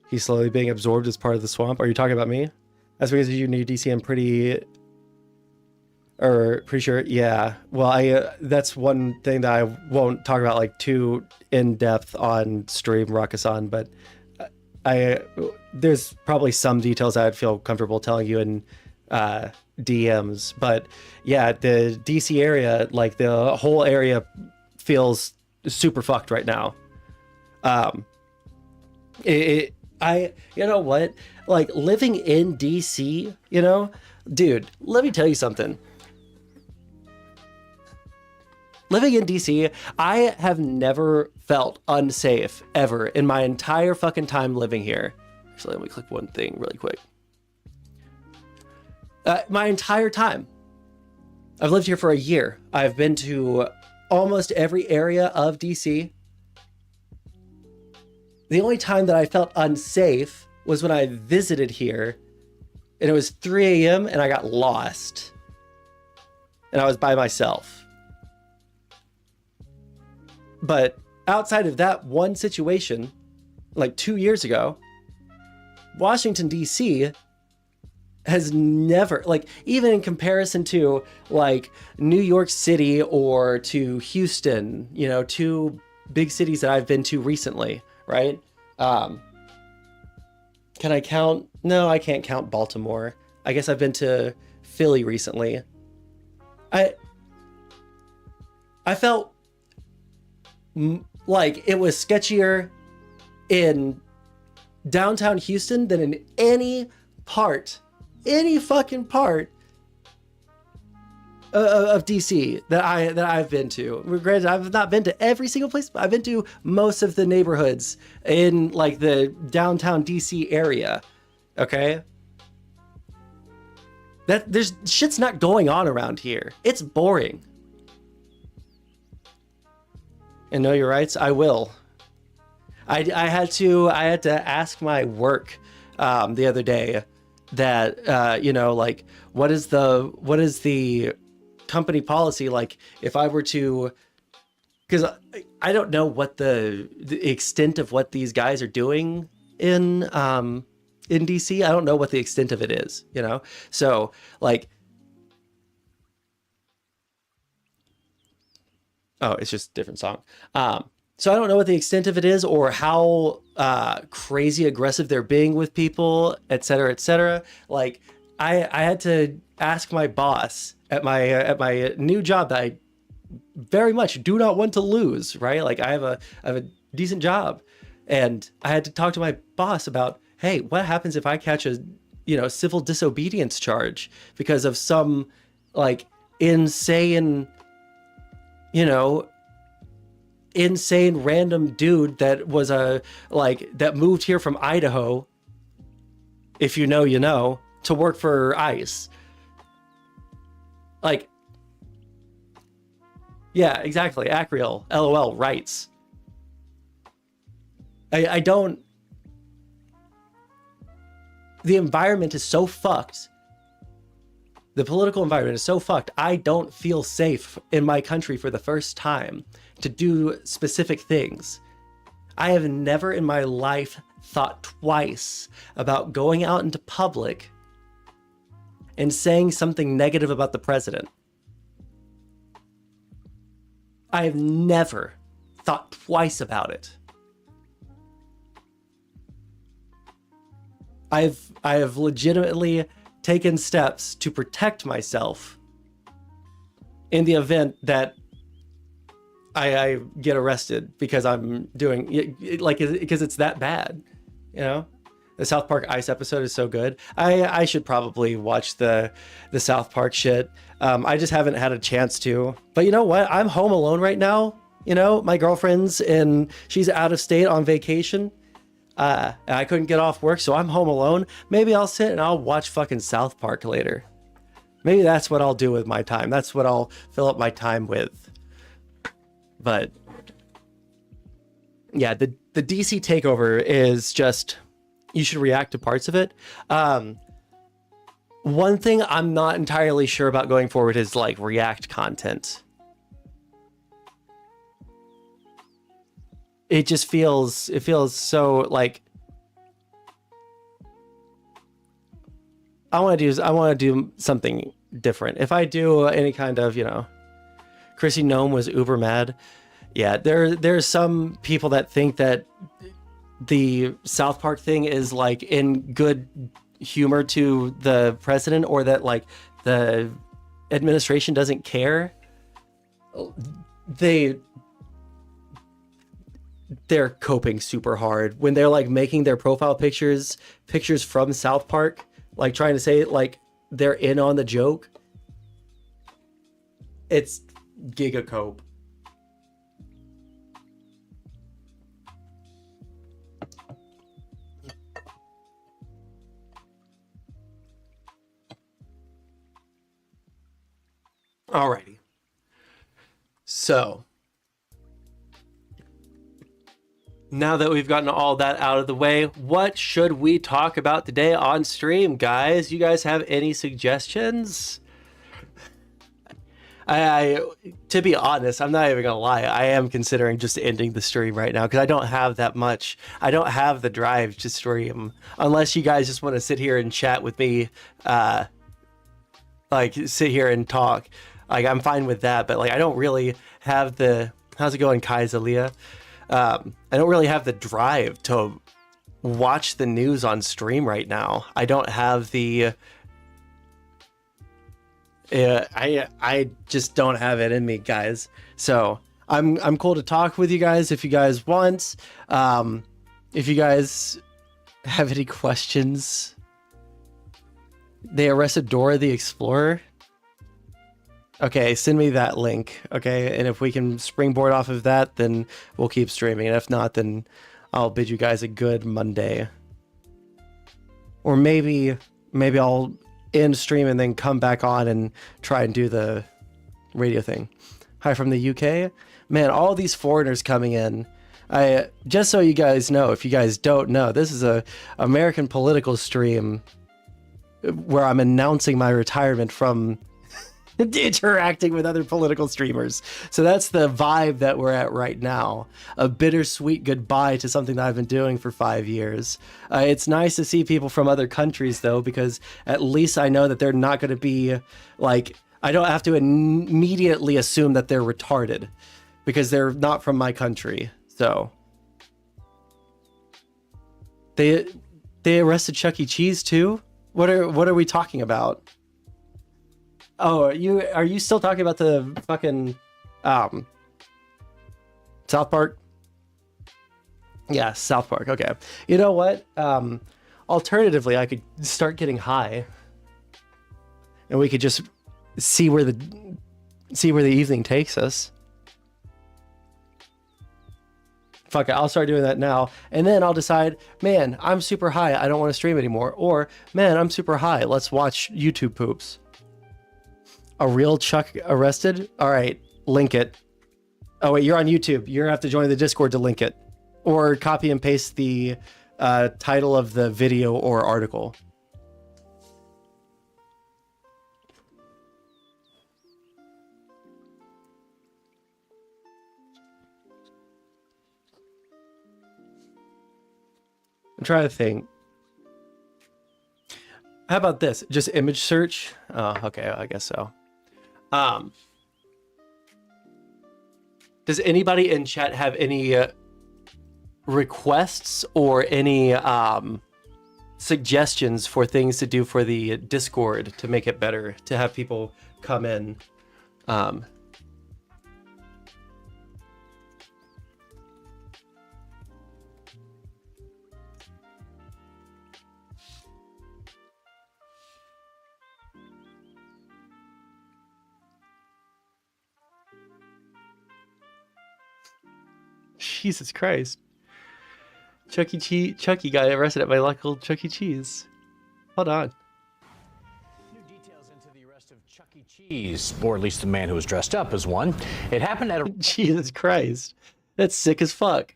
He's slowly being absorbed as part of the swamp. Are you talking about me? That's because you need DC. I'm pretty sure. Yeah. Well, that's one thing that I won't talk about like too in depth on stream, Rakusan, but there's probably some details I'd feel comfortable telling you in DMs. But yeah, the DC area, like the whole area feels super fucked right now. You know what? Like living in DC, you know, dude, let me tell you something. Living in DC, I have never felt unsafe ever in my entire fucking time living here. Actually, let me click one thing really quick. My entire time. I've lived here for a year. I've been to almost every area of DC. The only time that I felt unsafe was when I visited here and it was 3 a.m. and I got lost. And I was by myself. But outside of that one situation, like 2 years ago, Washington, D.C. has never, like, even in comparison to like New York City or to Houston, you know, two big cities that I've been to recently, right? Can I count? No, I can't count Baltimore. I guess I've been to Philly recently. I felt like it was sketchier in downtown Houston than in any fucking part of DC that I've been to. Granted, I've not been to every single place, but I've been to most of the neighborhoods in like the downtown DC area. Okay, there's shit's not going on around here. It's boring. And know your rights, I will. I had to ask my work the other day that you know, like what is the company policy, like if I were to, because I don't know what the extent of what these guys are doing in DC. I don't know what the extent of it is, you know. So like, oh, it's just a different song. So I don't know what the extent of it is or how crazy aggressive they're being with people, et cetera, et cetera. Like I had to ask my boss at my new job that I very much do not want to lose, right? Like I have a decent job, and I had to talk to my boss about, hey, what happens if I catch a, you know, civil disobedience charge because of some like insane, you know, insane random dude that was that moved here from Idaho, if you know, you know, to work for ICE. Like, yeah, exactly. Acriel, LOL, rights. I don't. The environment is so fucked. The political environment is so fucked. I don't feel safe in my country for the first time to do specific things. I have never in my life thought twice about going out into public and saying something negative about the president. I have never thought twice about it. I have legitimately taken steps to protect myself in the event that I get arrested because I'm doing because it's that bad, you know. The South Park Ice episode is so good. I should probably watch the South Park shit. I just haven't had a chance to. But you know what? I'm home alone right now. You know, my girlfriend's she's out of state on vacation. I couldn't get off work, so I'm home alone. Maybe I'll sit and I'll watch fucking South Park later. Maybe that's what I'll do with my time. That's what I'll fill up my time with. But yeah, the DC takeover is just, you should react to parts of it. One thing I'm not entirely sure about going forward is like react content. It just feels so like I want to do something different. If I do any kind of, you know, Chrissy Gnome was uber mad. Yeah, there's some people that think that the South Park thing is like in good humor to the president, or that like the administration doesn't care. They're coping super hard when they're like making their profile pictures from South Park, like trying to say like they're in on the joke. It's giga cope. Alrighty. So now that we've gotten all that out of the way, what should we talk about today on stream, guys? You guys have any suggestions? I to be honest, I'm not even gonna lie, I am considering just ending the stream right now because I don't have that much. I don't have the drive to stream unless you guys just want to sit here and chat with me, like sit here and talk. Like I'm fine with that, but like I don't really have the. How's it going, Kai Zalia? I don't really have the drive to watch the news on stream right now. I don't have the. I just don't have it in me, guys. So I'm cool to talk with you guys if you guys want. If you guys have any questions. They arrested Dora the Explorer. Okay, send me that link. Okay, and if we can springboard off of that, then we'll keep streaming. And if not, then I'll bid you guys a good Monday. Or maybe I'll end stream and then come back on and try and do the radio thing. Hi from the UK. Man, all these foreigners coming in. I just so you guys know, if you guys don't know, this is a American political stream where I'm announcing my retirement from interacting with other political streamers. So that's the vibe that we're at right now. A bittersweet goodbye to something that I've been doing for 5 years. It's nice to see people from other countries though, because at least I know that they're not going to be like, I don't have to immediately assume that they're retarded because they're not from my country. So they arrested Chuck E. Cheese too? What are we talking about? Oh, are you still talking about the fucking South Park? Yeah, South Park. Okay. You know what? Alternatively, I could start getting high, and we could just see where the evening takes us. Fuck it, I'll start doing that now. And then I'll decide, man, I'm super high. I don't want to stream anymore. Or, man, I'm super high. Let's watch YouTube poops. A real Chuck arrested? All right, link it. Oh, wait, you're on YouTube. You're going to have to join the Discord to link it. Or copy and paste the title of the video or article. I'm trying to think. How about this? Just image search? Oh, okay, I guess so. Does anybody in chat have any requests or any suggestions for things to do for the Discord to make it better, to have people come in? Jesus Christ. Chucky got arrested at my local Chuck E. Cheese. Hold on. New details into the arrest of Chuck E. Cheese, or at least the man who was dressed up as one. It happened at a... Jesus Christ. That's sick as fuck.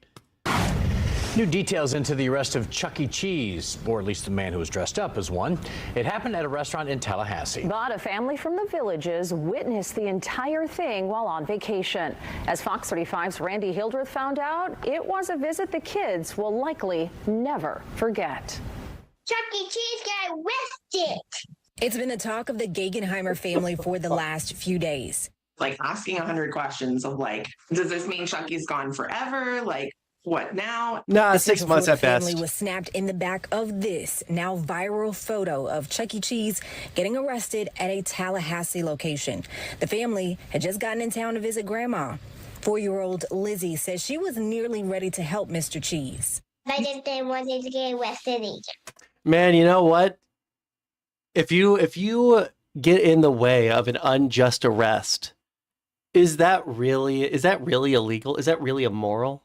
New details into the arrest of Chuck E. Cheese, or at least the man who was dressed up as one. It happened at a restaurant in Tallahassee. But a family from the Villages witnessed the entire thing while on vacation. As Fox 35's Randy Hildreth found out, it was a visit the kids will likely never forget. Chuck E. Cheese got arrested. It's been the talk of the Gegenheimer family for the last few days. Like asking 100 questions of like, does this mean Chucky's gone forever? Like, what now? Nah, The 6 Central months Florida at family best. was snapped in the back of this now viral photo of Chuck E. Cheese getting arrested at a Tallahassee location. The family had just gotten in town to visit grandma. 4-year-old Lizzie says she was nearly ready to help Mr. Cheese. I didn't want to get arrested either. Man, you know what? If you get in the way of an unjust arrest, is that really illegal? Is that really immoral?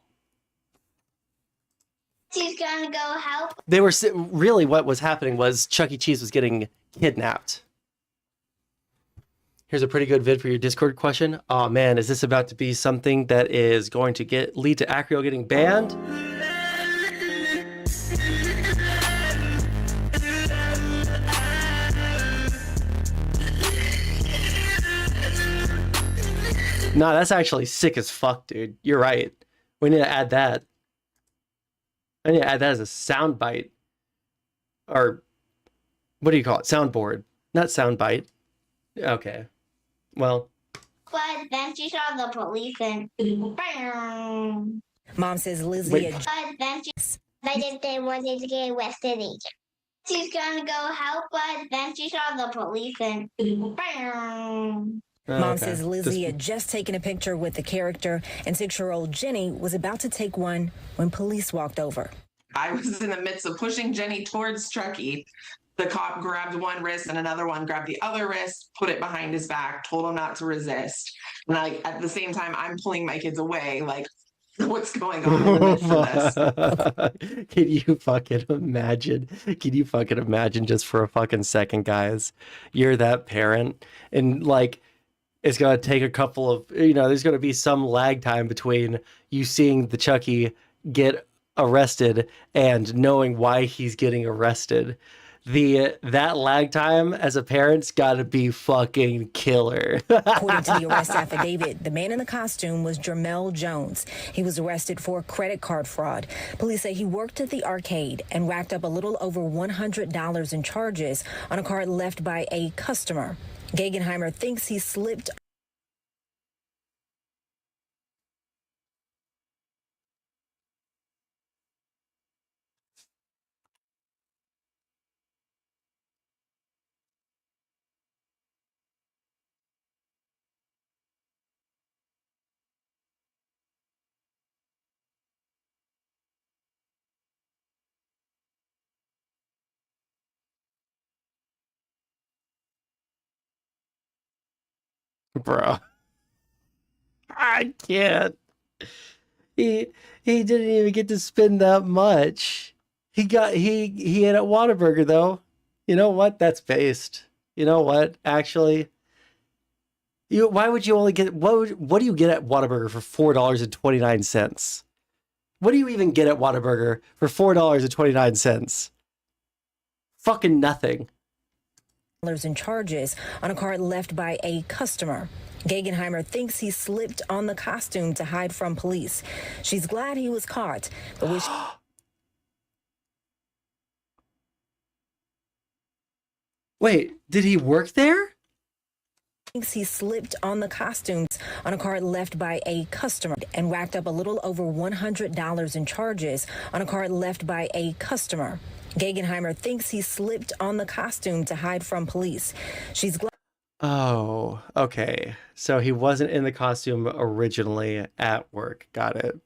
She's gonna go help. They were really, what was happening was Chuck E. Cheese was getting kidnapped. Here's a pretty good vid for your Discord question. Oh man, is this about to be something that is going to lead to Acrio getting banned? No, that's actually sick as fuck, dude. You're right. We need to add that. I need to add that as a sound bite. Or what do you call it? Soundboard. Not sound bite. Okay. Well. But then she saw the police and Mom says Lizzie Wait. but then I didn't want to get arrested either. She's gonna go help, but then she saw the police and Mom says Lizzie had just taken a picture with the character, and 6-year-old Jenny was about to take one when police walked over. I was in the midst of pushing Jenny towards Chucky. The cop grabbed one wrist and another one grabbed the other wrist, put it behind his back, told him not to resist. And like at the same time, I'm pulling my kids away, like, what's going on in the midst of this? Can you fucking imagine? Can you fucking imagine just for a fucking second, guys? You're that parent, and like, it's gonna take a couple of, there's gonna be some lag time between you seeing the Chucky get arrested and knowing why he's getting arrested. That lag time as a parent's gotta be fucking killer. According to the arrest affidavit, the man in the costume was Jermel Jones. He was arrested for credit card fraud. Police say he worked at the arcade and racked up a little over $100 in charges on a card left by a customer. Gegenheimer thinks he slipped. Bro. I can't. He he didn't even get to spend that much. He ate at Whataburger though. You know what? That's based. You know what? Actually, why would you only get what do you get at Whataburger for $4.29? What do you even get at Whataburger for $4.29? Fucking nothing. In charges on a card left by a customer. Gegenheimer thinks he slipped on the costume to hide from police. She's glad he was caught, but wish Wait, did he work there? thinks he slipped on the costumes on a card left by a customer and racked up a little over $100 in charges on a card left by a customer. Gegenheimer thinks he slipped on the costume to hide from police. She's glad. Oh, okay. So he wasn't in the costume originally at work. Got it.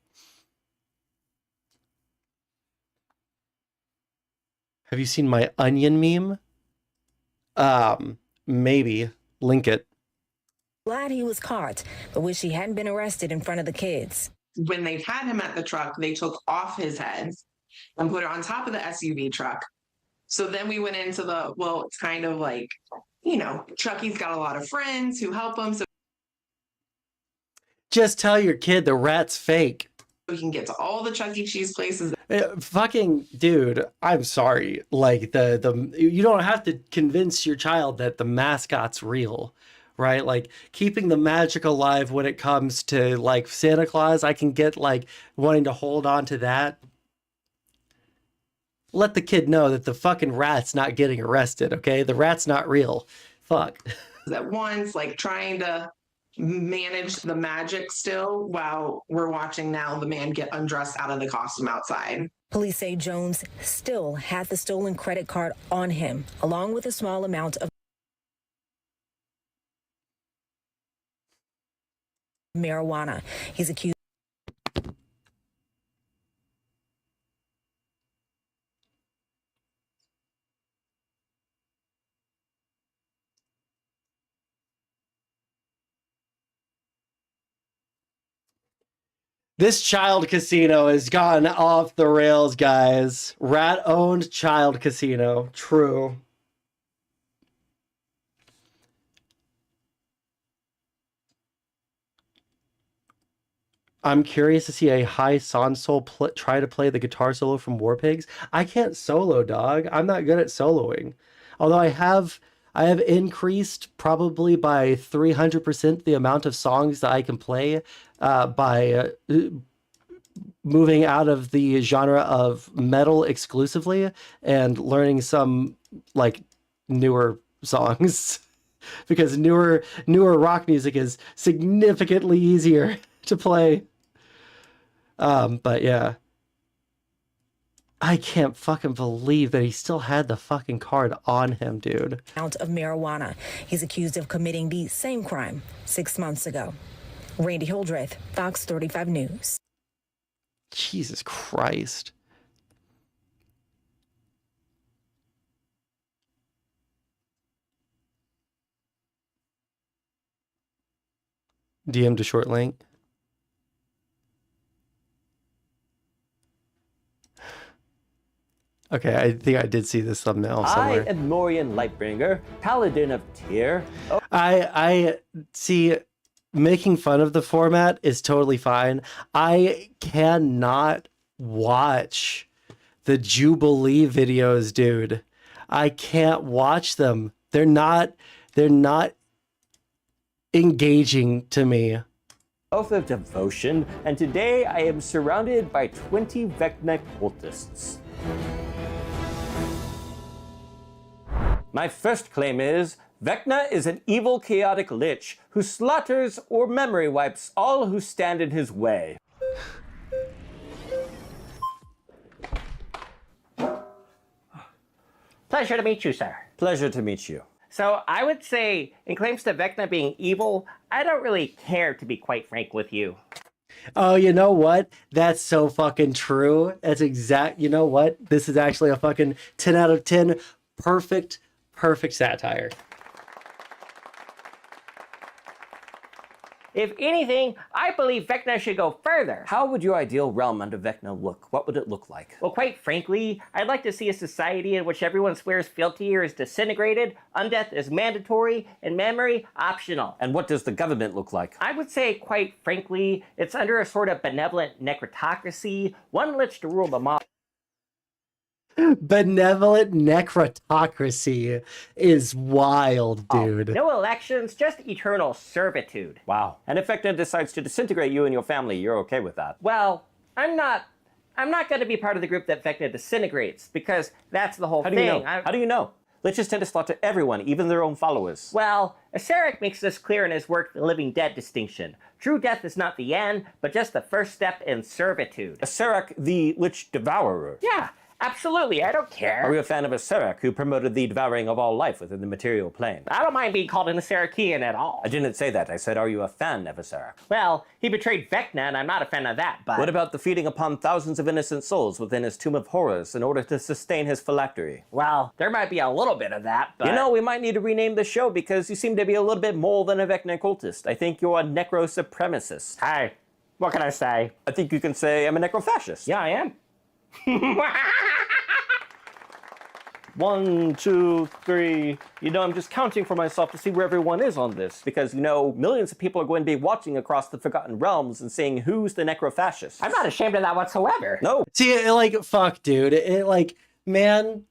Have you seen my onion meme? Maybe. Link it. Glad he was caught, but wish he hadn't been arrested in front of the kids. When they had him at the truck, they took off his head and put it on top of the SUV truck. So then we went into it's kind of like, Chucky's got a lot of friends who help him. So Just tell your kid the rat's fake. we can get to all the Chuck E. Cheese places. Fucking dude, I'm sorry. Like the you don't have to convince your child that the mascot's real, right? Like keeping the magic alive when it comes to like Santa Claus, I can get like wanting to hold on to that. Let the kid know that the fucking rat's not getting arrested, okay? The rat's not real. Fuck. At once, like trying to manage the magic still while we're watching now the man get undressed out of the costume outside. Police say Jones still had the stolen credit card on him, along with a small amount of marijuana. He's accused. This child casino has gone off the rails, guys. Rat-owned child casino. True. I'm curious to see a high Sondsol try to play the guitar solo from War Pigs. I can't solo, dog. I'm not good at soloing. Although I have increased probably by 300% the amount of songs that I can play by moving out of the genre of metal exclusively and learning some like newer songs because newer rock music is significantly easier to play. But yeah. I can't fucking believe that he still had the fucking card on him, dude. Amount of marijuana. He's accused of committing the same crime 6 months ago. Randy Hildreth, Fox 35 News. Jesus Christ. DM to short link. Okay, I think I did see this thumbnail somewhere. I am Morian Lightbringer, Paladin of Tyr. Oh. I see, making fun of the format is totally fine. I cannot watch the Jubilee videos, dude. I can't watch them. They're not engaging to me. Oath of devotion, and today I am surrounded by 20 Vecna cultists. My first claim is, Vecna is an evil chaotic lich who slaughters or memory wipes all who stand in his way. Pleasure to meet you, sir. Pleasure to meet you. So I would say, in claims to Vecna being evil, I don't really care, to be quite frank with you. Oh, you know what? That's so fucking true. That's exact. You know what? This is actually a fucking 10 out of 10. Perfect satire. If anything, I believe Vecna should go further. How would your ideal realm under Vecna look? What would it look like? Well, quite frankly, I'd like to see a society in which everyone swears fealty or is disintegrated, undeath is mandatory, and memory optional. And what does the government look like? I would say, quite frankly, it's under a sort of benevolent necrotocracy, one lich to rule them all. Benevolent necrotocracy is wild, dude. No elections, just eternal servitude. Wow. And if Vecna decides to disintegrate you and your family, you're okay with that? Well, I'm not going to be part of the group that Vecna disintegrates, because that's the whole How do thing. you know? How do you know? Liches tend to slaughter everyone, even their own followers. Well, Acererak makes this clear in his work, The Living Dead Distinction. True death is not the end, but just the first step in servitude. Acererak, the Lich Devourer. Yeah, absolutely, I don't care. Are you a fan of Acererak, who promoted the devouring of all life within the material plane? I don't mind being called an Acerakian at all. I didn't say that. I said, are you a fan of Acererak? Well, he betrayed Vecna, and I'm not a fan of that, but... What about the feeding upon thousands of innocent souls within his Tomb of Horrors in order to sustain his phylactery? Well, there might be a little bit of that, but... You know, we might need to rename the show because you seem to be a little bit more than a Vecna cultist. I think you're a necro-supremacist. Hey, what can I say? I think you can say I'm a necro-fascist. Yeah, I am. 1, 2, 3. You know, I'm just counting for myself to see where everyone is on this because, you know, millions of people are going to be watching across the Forgotten Realms and seeing who's the necro-fascist. I'm not ashamed of that whatsoever. No. See, like, fuck, dude. Man,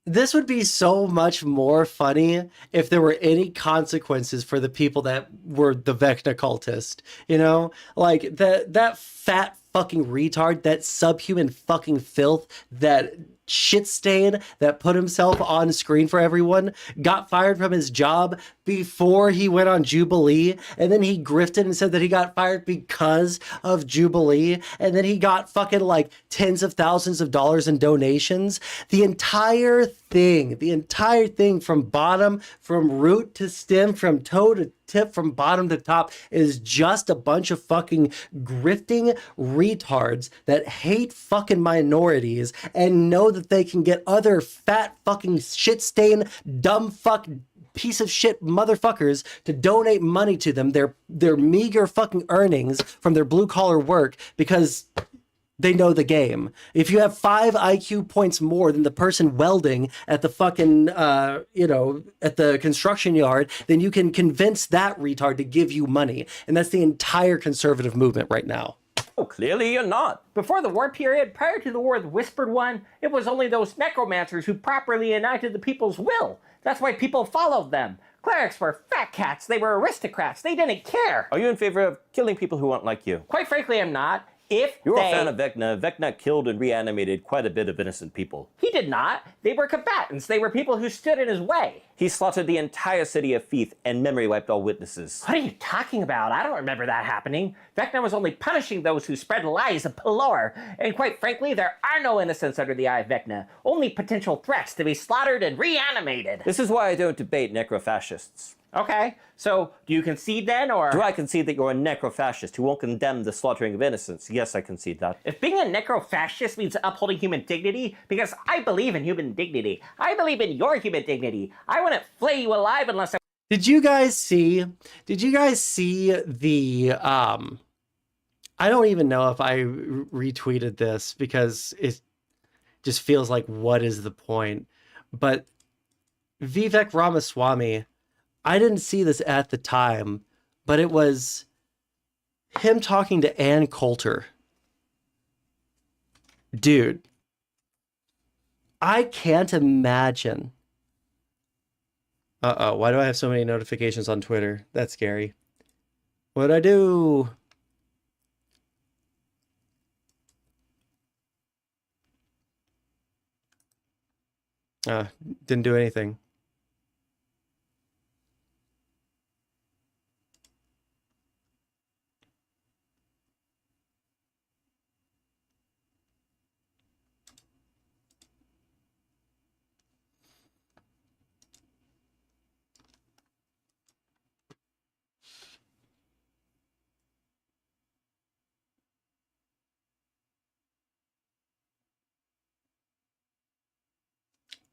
this would be so much more funny if there were any consequences for the people that were the Vecna cultist. You know? Like, that fat fucking retard, that subhuman fucking filth, that shit stain that put himself on screen for everyone, got fired from his job before he went on Jubilee, and then he grifted and said that he got fired because of Jubilee, and then he got fucking like tens of thousands of dollars in donations. The entire thing from root to stem, from toe to tip, from bottom to top is just a bunch of fucking grifting retards that hate fucking minorities and know that they can get other fat fucking shit stain dumb fuck piece of shit motherfuckers to donate money to them, their meager fucking earnings from their blue collar work, because they know the game. If you have 5 IQ points more than the person welding at the fucking, at the construction yard, then you can convince that retard to give you money. And that's the entire conservative movement right now. Oh, clearly you're not. Before the war period, prior to the War of the Whispered One, it was only those necromancers who properly enacted the people's will. That's why people followed them. Clerics were fat cats. They were aristocrats. They didn't care. Are you in favor of killing people who aren't like you? Quite frankly, I'm not. You're a fan of Vecna. Vecna killed and reanimated quite a bit of innocent people. He did not. They were combatants. They were people who stood in his way. He slaughtered the entire city of Feeth and memory wiped all witnesses. What are you talking about? I don't remember that happening. Vecna was only punishing those who spread lies of Pelor. And quite frankly, there are no innocents under the eye of Vecna. Only potential threats to be slaughtered and reanimated. This is why I don't debate necro-fascists. Okay, so do you concede then, or? Do I concede that you're a necro-fascist who won't condemn the slaughtering of innocents? Yes, I concede that. If being a necro-fascist means upholding human dignity, because I believe in human dignity, I believe in your human dignity, I wouldn't flay you alive unless I... Did you guys see the, I don't even know if I retweeted this because it just feels like, what is the point? But Vivek Ramaswamy, I didn't see this at the time, but it was him talking to Ann Coulter. Dude, I can't imagine. Uh-oh, why do I have so many notifications on Twitter? That's scary. What'd I do? Didn't do anything.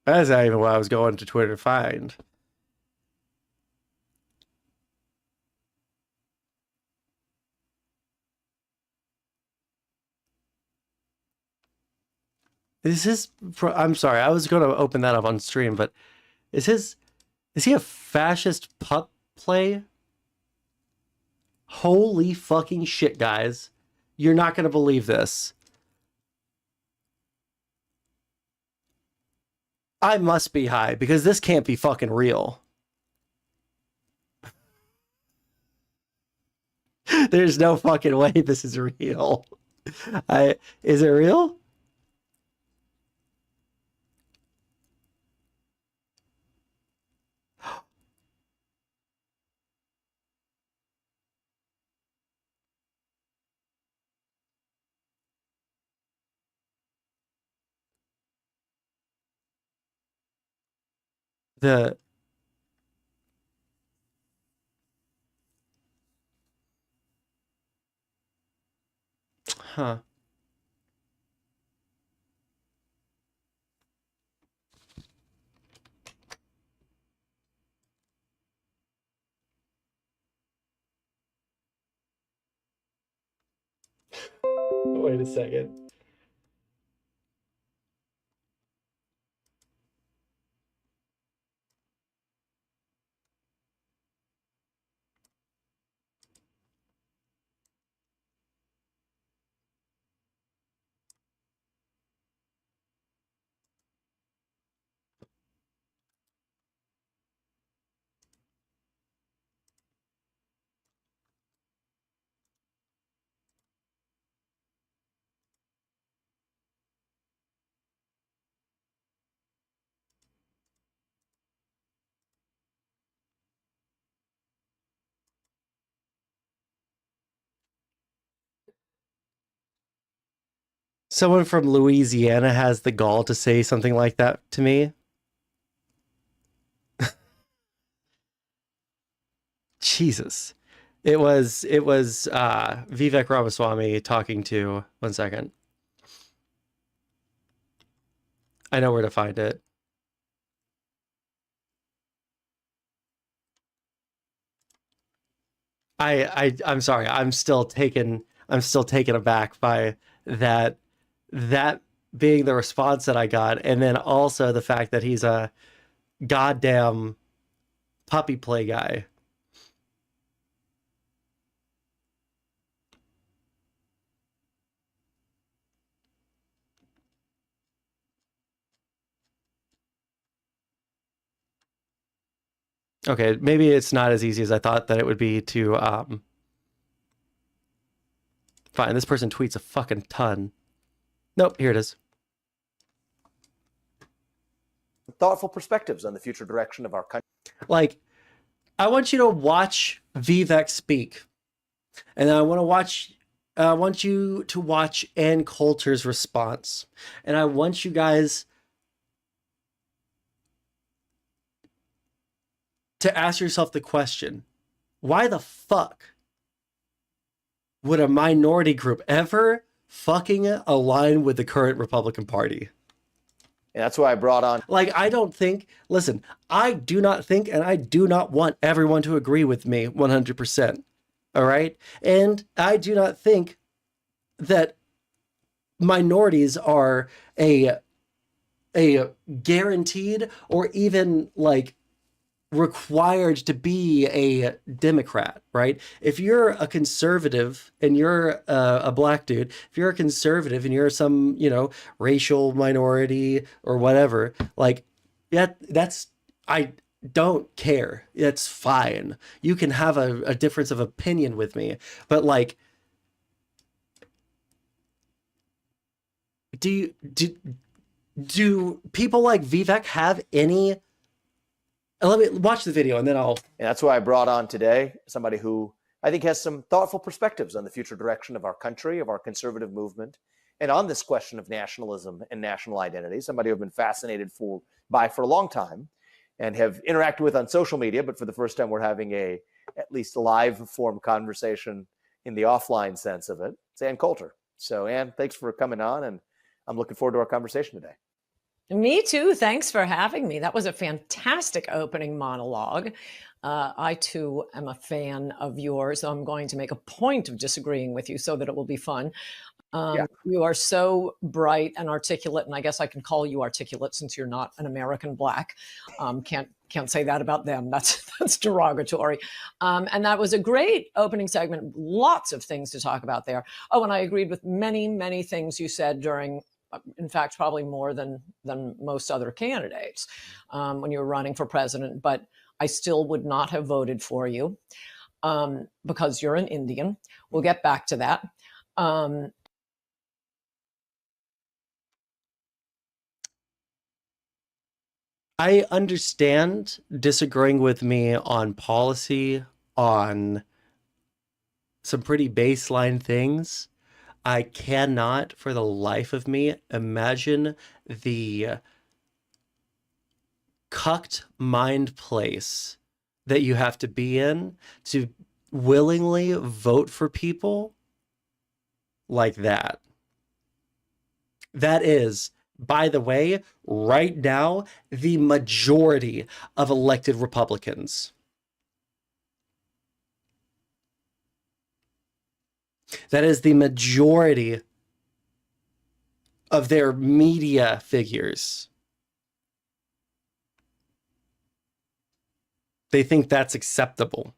That's not even what I was going to Twitter to find. Is his? I'm sorry, I was going to open that up on stream, but is he a fascist pup play? Holy fucking shit, guys! You're not going to believe this. I must be high because this can't be fucking real. There's no fucking way this is real. Is it real? The huh. Wait a second. Someone from Louisiana has the gall to say something like that to me. Jesus. It was Vivek Ramaswamy talking to, one second. I know where to find it. I'm sorry. I'm still taken aback by that being the response that I got, and then also the fact that he's a goddamn puppy play guy. Okay, maybe it's not as easy as I thought that it would be to fine, this person tweets a fucking ton. Nope, here it is. Thoughtful perspectives on the future direction of our country. Like, I want you to watch Vivek speak. And I want you to watch Ann Coulter's response. And I want you guys to ask yourself the question, why the fuck would a minority group ever fucking align with the current Republican Party? And that's why I brought on. Like, I don't think, listen, I do not think and I do not want everyone to agree with me 100%. All right? And I do not think that minorities are a guaranteed or even like required to be a Democrat, right? If you're a conservative and you're a black dude, if you're a conservative and you're some, racial minority or whatever, like, I don't care. It's fine. You can have a difference of opinion with me, but like, do people like Vivek have any? Let me watch the video and then I'll. And that's why I brought on today somebody who I think has some thoughtful perspectives on the future direction of our country, of our conservative movement, and on this question of nationalism and national identity. Somebody I've been fascinated by for a long time and have interacted with on social media, but for the first time we're having at least a live form conversation in the offline sense of it. It's Ann Coulter. So Ann, thanks for coming on, and I'm looking forward to our conversation today. Me too. Thanks for having me. That was a fantastic opening monologue. I too am a fan of yours. So I'm going to make a point of disagreeing with you so that it will be fun. You are so bright and articulate, and I guess I can call you articulate since you're not an American Black. Can't say that about them. That's derogatory. And that was a great opening segment. Lots of things to talk about there. Oh, and I agreed with many things you said during. In fact, probably more than most other candidates when you were running for president. But I still would not have voted for you because you're an Indian. We'll get back to that. I understand disagreeing with me on policy, on some pretty baseline things. I cannot, for the life of me, imagine the cucked mind place that you have to be in to willingly vote for people like that. That is, by the way, right now, the majority of elected Republicans. That is the majority of their media figures. They think that's acceptable.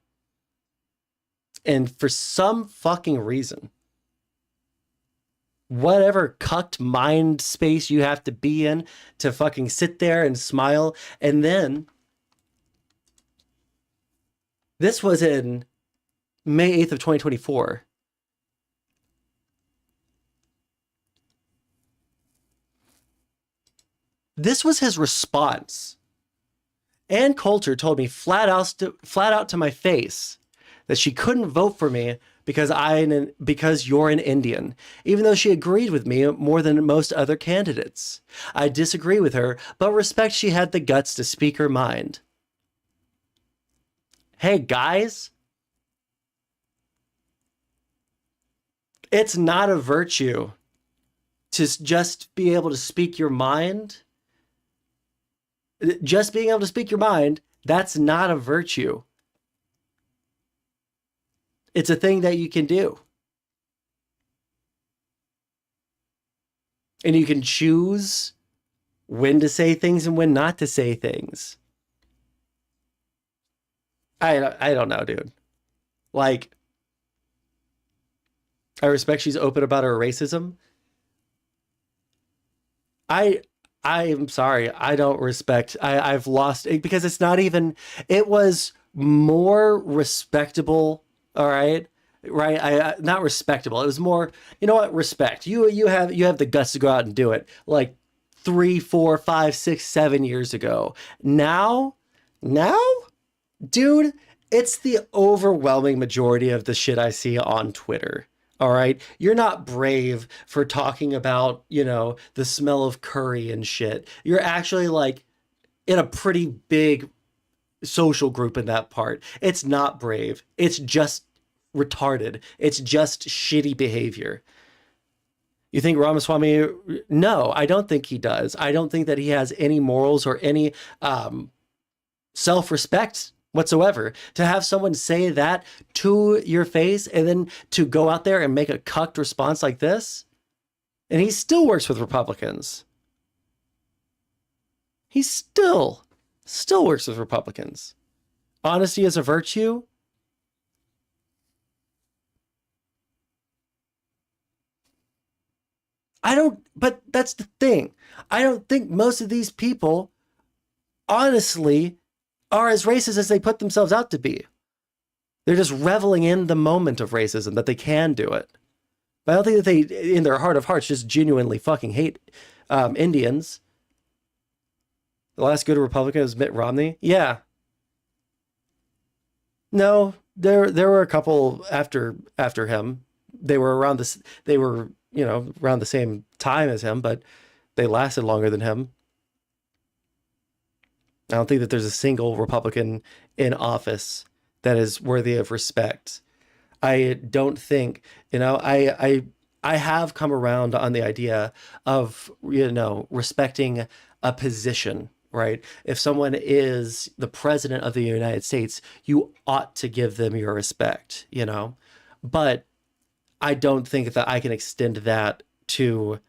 And for some fucking reason, whatever cucked mind space you have to be in to fucking sit there and smile. And then this was in May 8th of 2024. This was his response. Ann Coulter told me flat out to my face that she couldn't vote for me because you're an Indian, even though she agreed with me more than most other candidates. I disagree with her, but respect she had the guts to speak her mind. Hey, guys. It's not a virtue to just be able to speak your mind. Just being able to speak your mind, that's not a virtue. It's a thing that you can do. And you can choose when to say things and when not to say things. I don't know, dude. Like, I respect she's open about her racism. I'm sorry. I don't respect. I've lost it because it's not even. It was more respectable. All right. Right. Not respectable. It was more, you know what? Respect. You have the guts to go out and do it. Like 3, 4, 5, 6, 7 years ago. Now, dude, it's the overwhelming majority of the shit I see on Twitter. All right. You're not brave for talking about, the smell of curry and shit. You're actually like in a pretty big social group in that part. It's not brave. It's just retarded. It's just shitty behavior. You think Ramaswamy? No, I don't think he does. I don't think that he has any morals or any self-respect whatsoever. To have someone say that to your face and then to go out there and make a cucked response like this. And he still works with Republicans. He still works with Republicans. Honesty is a virtue. But that's the thing. I don't think most of these people, honestly, are as racist as they put themselves out to be. They're just reveling in the moment of racism, that they can do it. But I don't think that they, in their heart of hearts, just genuinely fucking hate Indians. The last good Republican was Mitt Romney. Yeah. No, there were a couple after him. They were around this. They were around the same time as him, but they lasted longer than him. I don't think that there's a single Republican in office that is worthy of respect. I don't think, I have come around on the idea of, respecting a position, right? If someone is the president of the United States, you ought to give them your respect, But I don't think that I can extend that to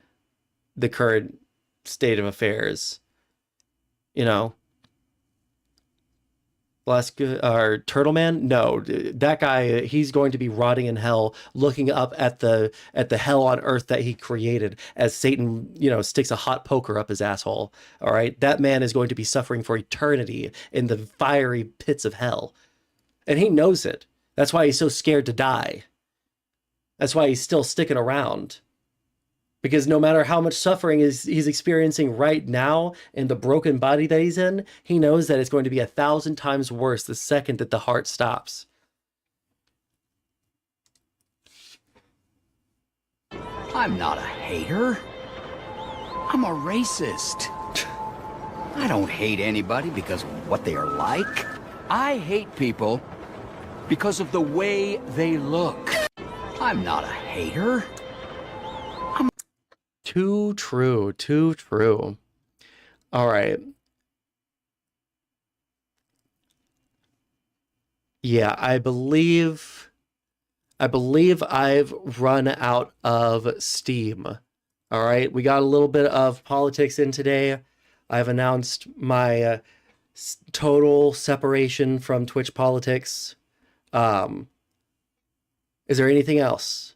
the current state of affairs. You know, or Turtle Man? No, that guy, he's going to be rotting in hell, looking up at the hell on earth that he created as Satan, sticks a hot poker up his asshole. All right, that man is going to be suffering for eternity in the fiery pits of hell, and he knows it. That's why he's so scared to die. That's why he's still sticking around. Because no matter how much suffering he's experiencing right now in the broken body that he's in, he knows that it's going to be 1,000 times worse the second that the heart stops. I'm not a hater. I'm a racist. I don't hate anybody because of what they are like. I hate people because of the way they look. I'm not a hater. Too true. Too true. All right. Yeah, I believe I've run out of steam. All right. We got a little bit of politics in today. I've announced my total separation from Twitch politics. Is there anything else?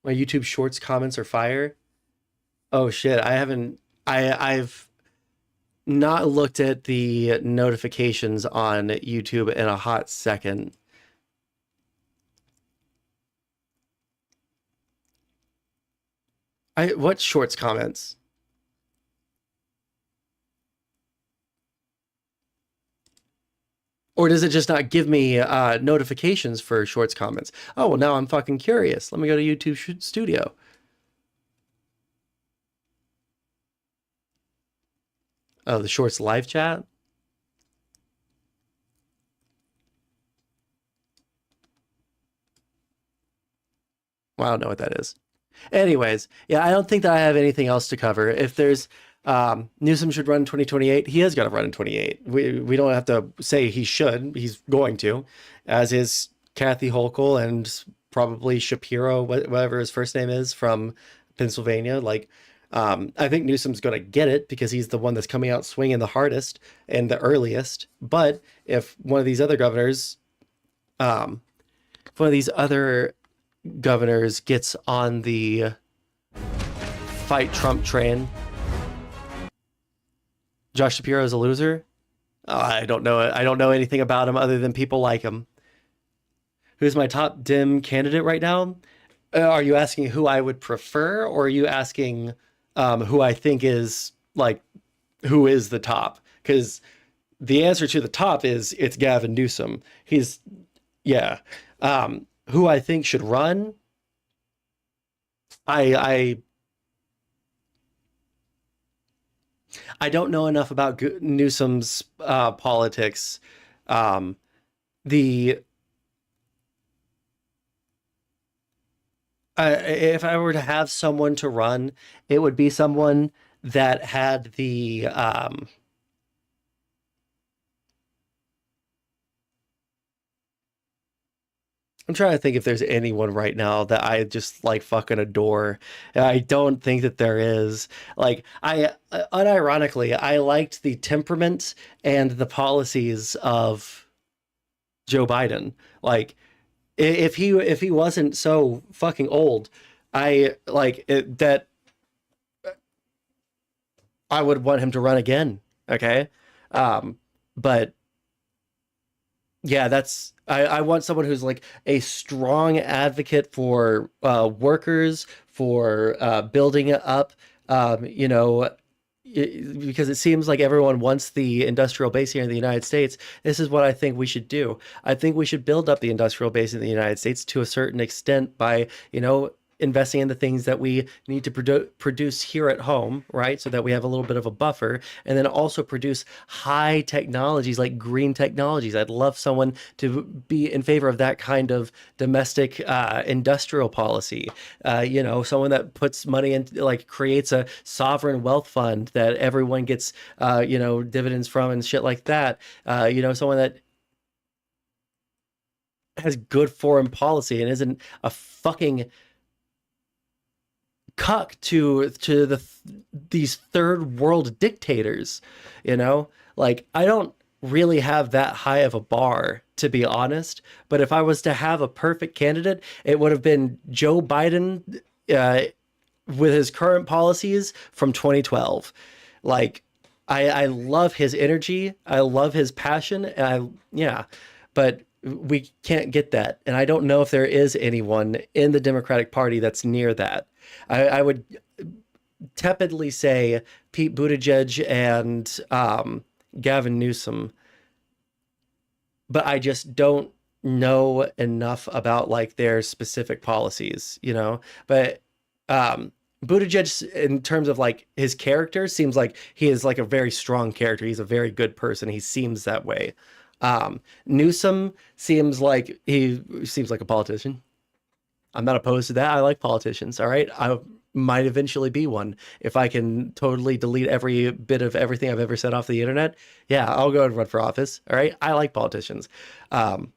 My YouTube Shorts comments are fire. Oh shit, I've not looked at the notifications on YouTube in a hot second. What Shorts comments? Or does it just not give me notifications for Shorts comments? Oh, well, now I'm fucking curious. Let me go to YouTube Studio. Oh, the Shorts live chat? Well, I don't know what that is. Anyways, yeah, I don't think that I have anything else to cover. If there's Newsom should run in 2028. He has got to run in 28. We don't have to say he should. He's going to, as is Kathy Hochul and probably Shapiro, whatever his first name is, from Pennsylvania. I think Newsom's going to get it because he's the one that's coming out swinging the hardest and the earliest. But if one of these other governors, gets on the fight Trump train, Josh Shapiro is a loser. I don't know. I don't know anything about him other than people like him. Who's my top Dem candidate right now? Are you asking who I would prefer, or are you asking who I think is who is the top? Because the answer to the top is it's Gavin Newsom. Yeah. Who I think should run? I don't know enough about Newsom's politics. If I were to have someone to run, it would be someone that had the I'm trying to think if there's anyone right now that I just fucking adore. I don't think that there is. Unironically, I liked the temperament and the policies of Joe Biden. If he wasn't so fucking old, I would want him to run again. Okay. But yeah, I want someone who's a strong advocate for workers, for building up, because it seems like everyone wants the industrial base here in the United States. This is what I think we should do. I think we should build up the industrial base in the United States to a certain extent by, investing in the things that we need to produce here at home, right? So that we have a little bit of a buffer, and then also produce high technologies like green technologies. I'd love someone to be in favor of that kind of domestic industrial policy. Someone that puts money in, creates a sovereign wealth fund that everyone gets, dividends from and shit like that. Someone that has good foreign policy and isn't a fucking cuck to these third world dictators, you know? Like, I don't really have that high of a bar, to be honest, but if I was to have a perfect candidate, it would have been Joe Biden with his current policies from 2012. Like, I love his energy, I love his passion, and but we can't get that. And I don't know if there is anyone in the Democratic Party that's near that. I would tepidly say Pete Buttigieg and Gavin Newsom, but I just don't know enough about like their specific policies, you know. But Buttigieg, in terms of like his character, seems like he is like a very strong character. He's a very good person. He seems that way. Newsom seems like a politician. I'm not opposed to that. I like politicians. All right. I might eventually be one if I can totally delete every bit of everything I've ever said off the internet. Yeah, I'll go and run for office. All right. I like politicians. But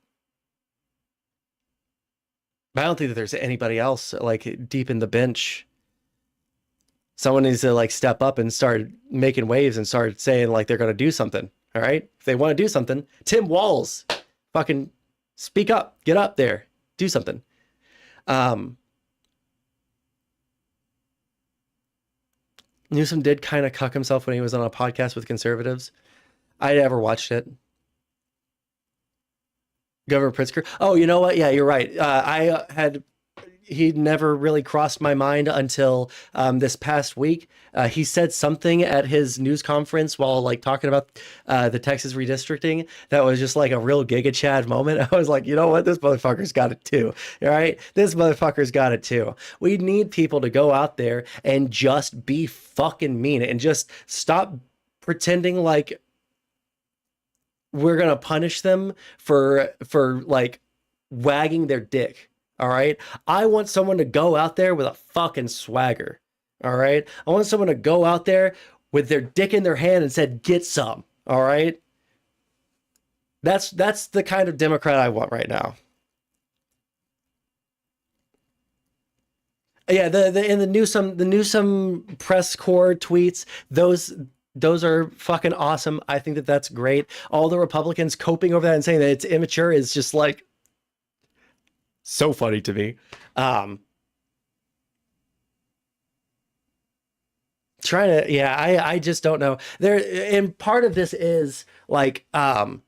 I don't think that there's anybody else like deep in the bench. Someone needs to like step up and start making waves and start saying like they're going to do something. All right. If they want to do something, Tim Walz, fucking speak up, get up there, do something. Newsom did kind of cuck himself when he was on a podcast with conservatives. I never watched it. Governor Pritzker. Oh, you know what? Yeah, you're right. He never really crossed my mind until this past week. He said something at his news conference while like talking about the Texas redistricting that was just like a real Giga Chad moment. I was like, you know what? This motherfucker's got it too. All right? This motherfucker's got it too. We need people to go out there and just be fucking mean and just stop pretending like we're going to punish them for like wagging their dick. All right. I want someone to go out there with a fucking swagger. All right. I want someone to go out there with their dick in their hand and said, get some. All right. That's the kind of Democrat I want right now. Yeah. The Newsom press corps tweets, those are fucking awesome. I think that that's great. All the Republicans coping over that and saying that it's immature is just like, so funny to me. I just don't know. And part of this is like, I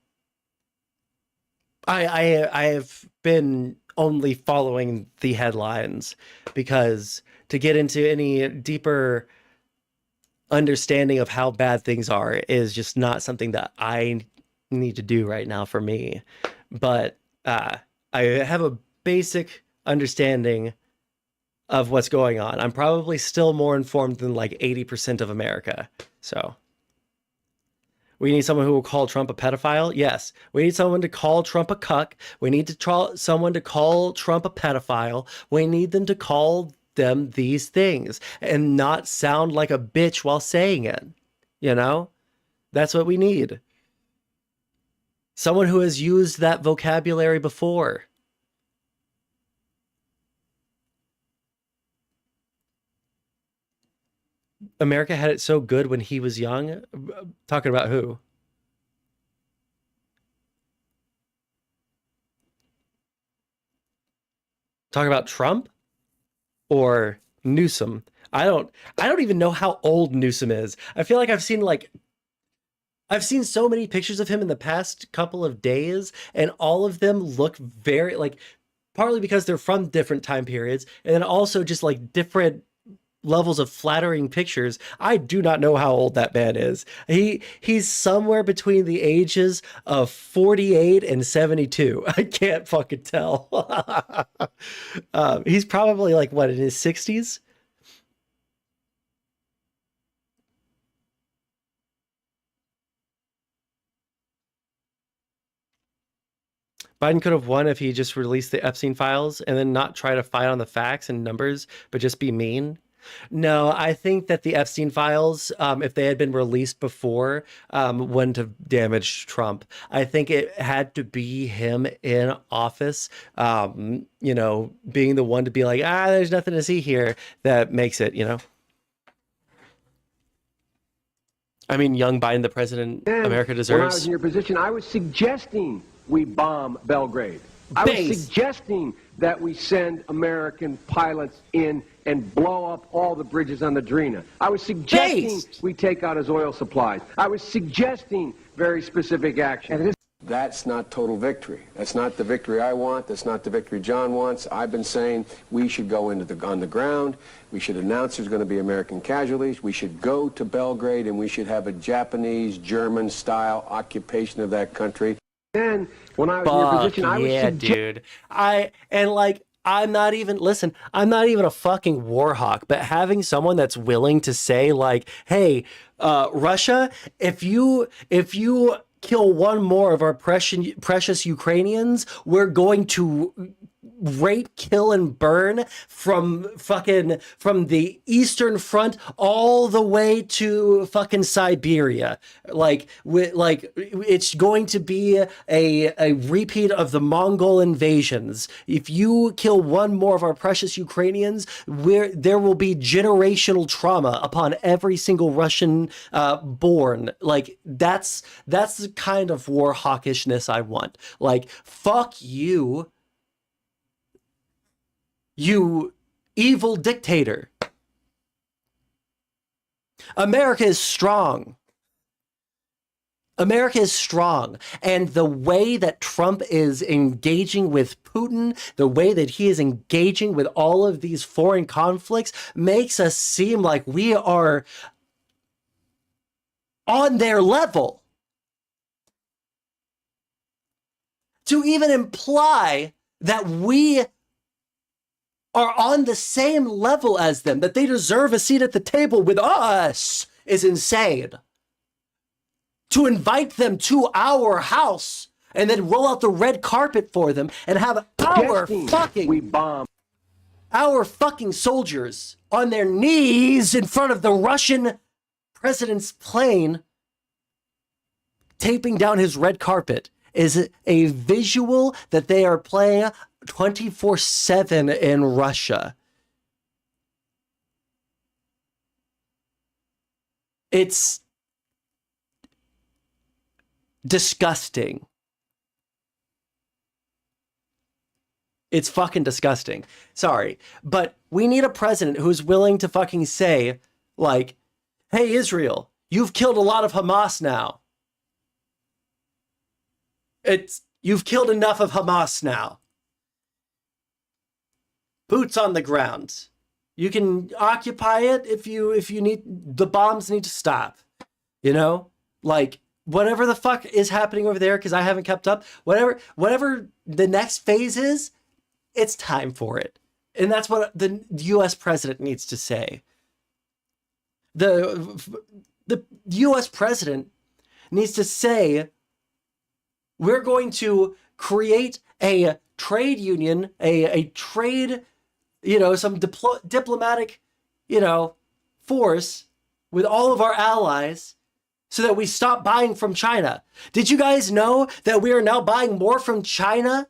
have been only following the headlines because to get into any deeper understanding of how bad things are is just not something that I need to do right now for me. But I have a basic understanding of what's going on. I'm probably still more informed than like 80% of America. So we need someone who will call Trump a pedophile. Yes. We need someone to call Trump a cuck. We need to someone to call Trump a pedophile. We need them to call them these things and not sound like a bitch while saying it. You know, that's what we need. Someone who has used that vocabulary before. America had it so good when he was young. Talking about who? Talking about Trump or Newsom? I don't even know how old Newsom is. I feel like I've seen so many pictures of him in the past couple of days, and all of them look very like, partly because they're from different time periods, and then also just like different levels of flattering pictures. I do not know how old that man is. He's somewhere between the ages of 48 and 72. I can't fucking tell. He's probably like what, in his 60s? Biden could have won if he just released the Epstein files and then not try to fight on the facts and numbers, but just be mean. No, I think that the Epstein files, if they had been released before, wouldn't have damaged Trump. I think it had to be him in office, being the one to be like, there's nothing to see here, that makes it, I mean, young Biden, the president America deserves. When I was in your position, I was suggesting we bomb Belgrade. I was suggesting that we send American pilots in and blow up all the bridges on the Drina. I was suggesting we take out his oil supplies. I was suggesting very specific action. That's not total victory. That's not the victory I want. That's not the victory John wants. I've been saying we should go on the ground. We should announce there's going to be American casualties. We should go to Belgrade, and we should have a Japanese, German-style occupation of that country. Then, when I was in your position, I was dude. I'm not even a fucking war hawk, but having someone that's willing to say, like, hey, Russia, if you kill one more of our precious Ukrainians, we're going to rape, kill, and burn from the Eastern Front all the way to fucking Siberia. It's going to be a repeat of the Mongol invasions. If you kill one more of our precious Ukrainians, there will be generational trauma upon every single Russian born. Like, that's the kind of war hawkishness I want. Like, fuck you, you evil dictator. America is strong. America is strong. And the way that Trump is engaging with Putin, the way that he is engaging with all of these foreign conflicts, makes us seem like we are on their level. To even imply that we are on the same level as them, that they deserve a seat at the table with us, is insane. To invite them to our house and then roll out the red carpet for them and have our fucking soldiers on their knees in front of the Russian president's plane taping down his red carpet is a visual that they are playing 24/7 in Russia. It's disgusting. It's fucking disgusting. Sorry, but we need a president who's willing to fucking say, like, hey, Israel, you've killed a lot of Hamas now. You've killed enough of Hamas now. Boots on the ground. You can occupy it if you need. The bombs need to stop. Like, whatever the fuck is happening over there, because I haven't kept up. Whatever the next phase is, it's time for it. And that's what the U.S. president needs to say. The U.S. president needs to say, we're going to create a trade union, a trade, some diplomatic, force with all of our allies so that we stop buying from China. Did you guys know that we are now buying more from China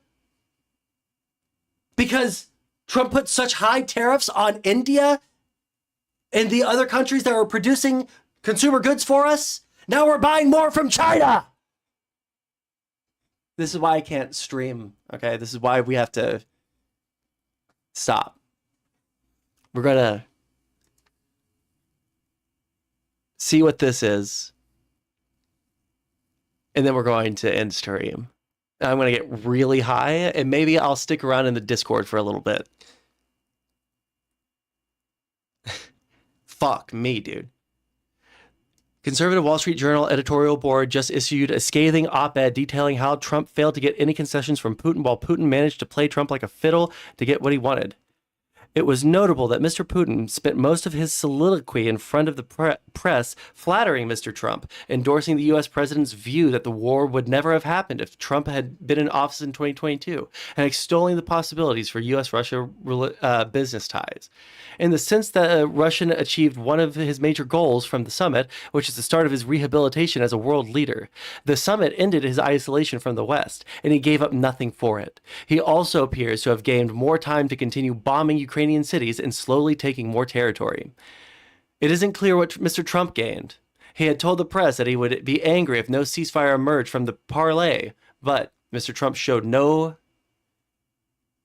because Trump put such high tariffs on India and the other countries that are producing consumer goods for us? Now we're buying more from China. This is why I can't stream, okay? This is why we have to stop. We're going to see what this is, and then we're going to end stream. I'm going to get really high, and maybe I'll stick around in the Discord for a little bit. Fuck me, dude. Conservative Wall Street Journal editorial board just issued a scathing op-ed detailing how Trump failed to get any concessions from Putin while Putin managed to play Trump like a fiddle to get what he wanted. It was notable that Mr. Putin spent most of his soliloquy in front of the press flattering Mr. Trump, endorsing the U.S. president's view that the war would never have happened if Trump had been in office in 2022, and extolling the possibilities for U.S.-Russia business ties. In the sense that Russian achieved one of his major goals from the summit, which is the start of his rehabilitation as a world leader. The summit ended his isolation from the West, and he gave up nothing for it. He also appears to have gained more time to continue bombing Ukrainian cities and slowly taking more territory. It isn't clear what Mr. Trump gained. He had told the press that he would be angry if no ceasefire emerged from the parley, but Mr. Trump showed no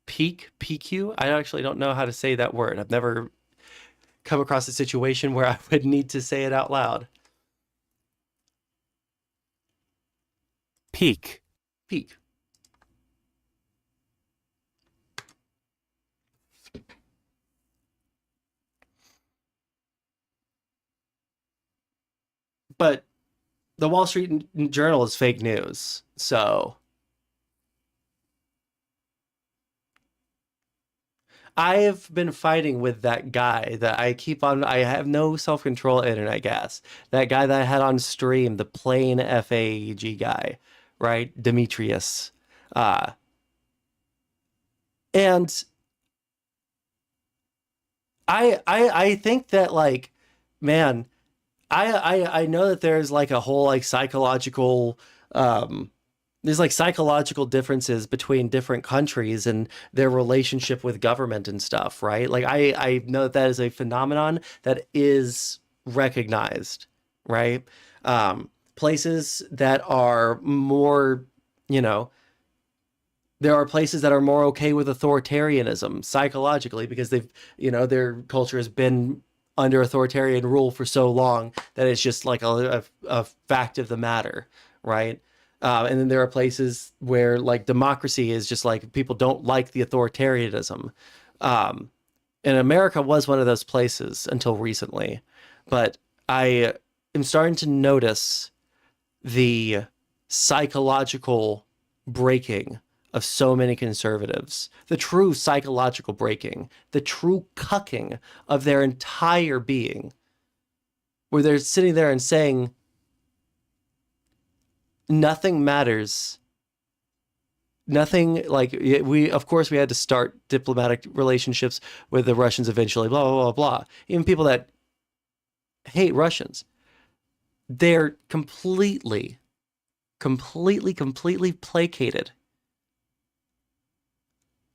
PQ? I actually don't know how to say that word. I've never come across a situation where I would need to say it out loud. Peak. But the Wall Street Journal is fake news, so I've been fighting with that guy that I have no self-control internet gas. That guy that I had on stream, the plain FAG guy, right? Demetrius. And I think that, like, man, I know that there's like a whole like psychological there's like psychological differences between different countries and their relationship with government and stuff, right? Like I know that is a phenomenon that is recognized, right? Places that are more, you know, there are places that are more okay with authoritarianism psychologically because they've, you know, their culture has been under authoritarian rule for so long that it's just like a fact of the matter, right? And then there are places where like democracy is just like people don't like the authoritarianism. And America was one of those places until recently. But I am starting to notice the psychological breaking of so many conservatives, the true psychological breaking, the true cucking of their entire being, where they're sitting there and saying, nothing matters. Nothing, like, of course we had to start diplomatic relationships with the Russians eventually, blah, blah, blah, blah. Even people that hate Russians, they're completely placated.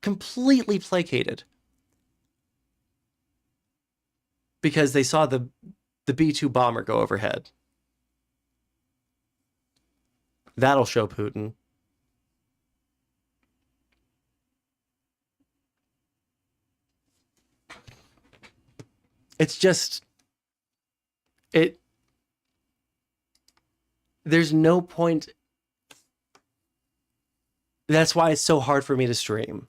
Completely placated. Because they saw the B-2 bomber go overhead. That'll show Putin. It's just, there's no point. That's why it's so hard for me to stream.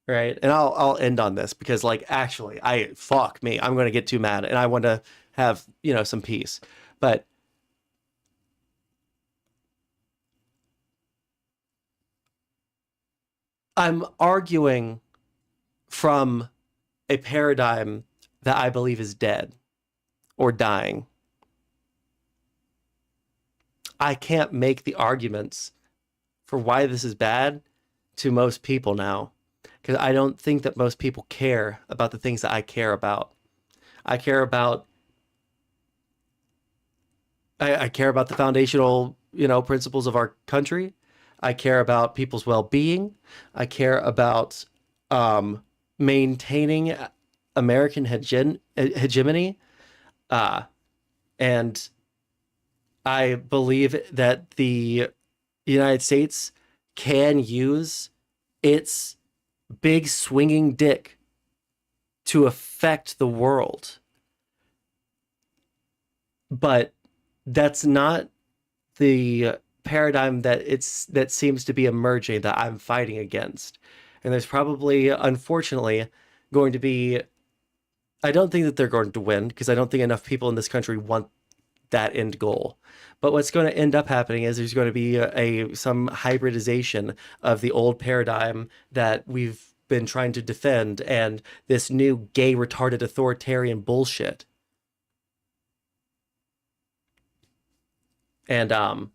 Right. And I'll end on this because, like, actually, fuck me. I'm going to get too mad and I want to have, you know, some peace. But I'm arguing from a paradigm that I believe is dead or dying. I can't make the arguments for why this is bad to most people now, because I don't think that most people care about the things that I care about. I care about the foundational, you know, principles of our country. I care about people's well-being. I care about maintaining American hegemony. And I believe that the United States can use its big swinging dick to affect the world. But that's not the paradigm that seems to be emerging that I'm fighting against. And there's probably, unfortunately, going to be, I don't think that they're going to win because I don't think enough people in this country want that end goal. But what's going to end up happening is there's going to be some hybridization of the old paradigm that we've been trying to defend and this new gay retarded authoritarian bullshit. And I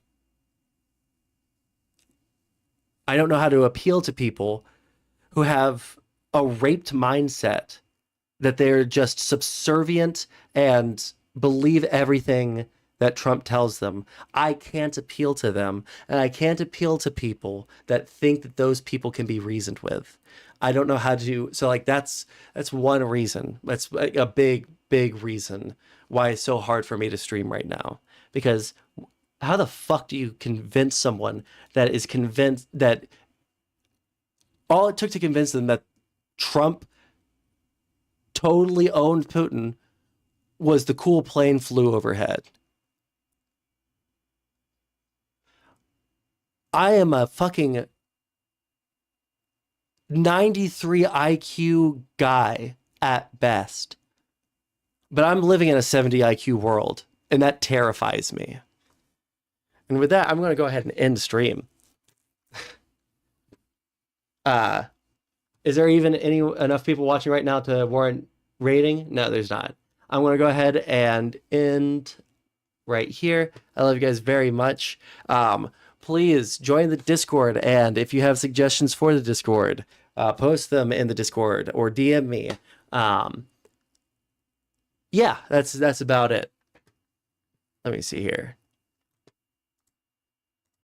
don't know how to appeal to people who have a raped mindset that they're just subservient and believe everything that Trump tells them. I can't appeal to them, and I can't appeal to people that think that those people can be reasoned with. I don't know how to. So like that's one reason. That's a big reason why it's so hard for me to stream right now. Because how the fuck do you convince someone that is convinced that all it took to convince them that Trump totally owned Putin was the cool plane flew overhead? I am a fucking 93 IQ guy at best, but I'm living in a 70 IQ world, and that terrifies me. And with that, I'm going to go ahead and end stream. Is there even enough people watching right now to warrant rating? No, there's not. I'm going to go ahead and end right here. I love you guys very much. Please join the Discord, and if you have suggestions for the Discord, post them in the Discord or DM me. Yeah, that's about it. Let me see here.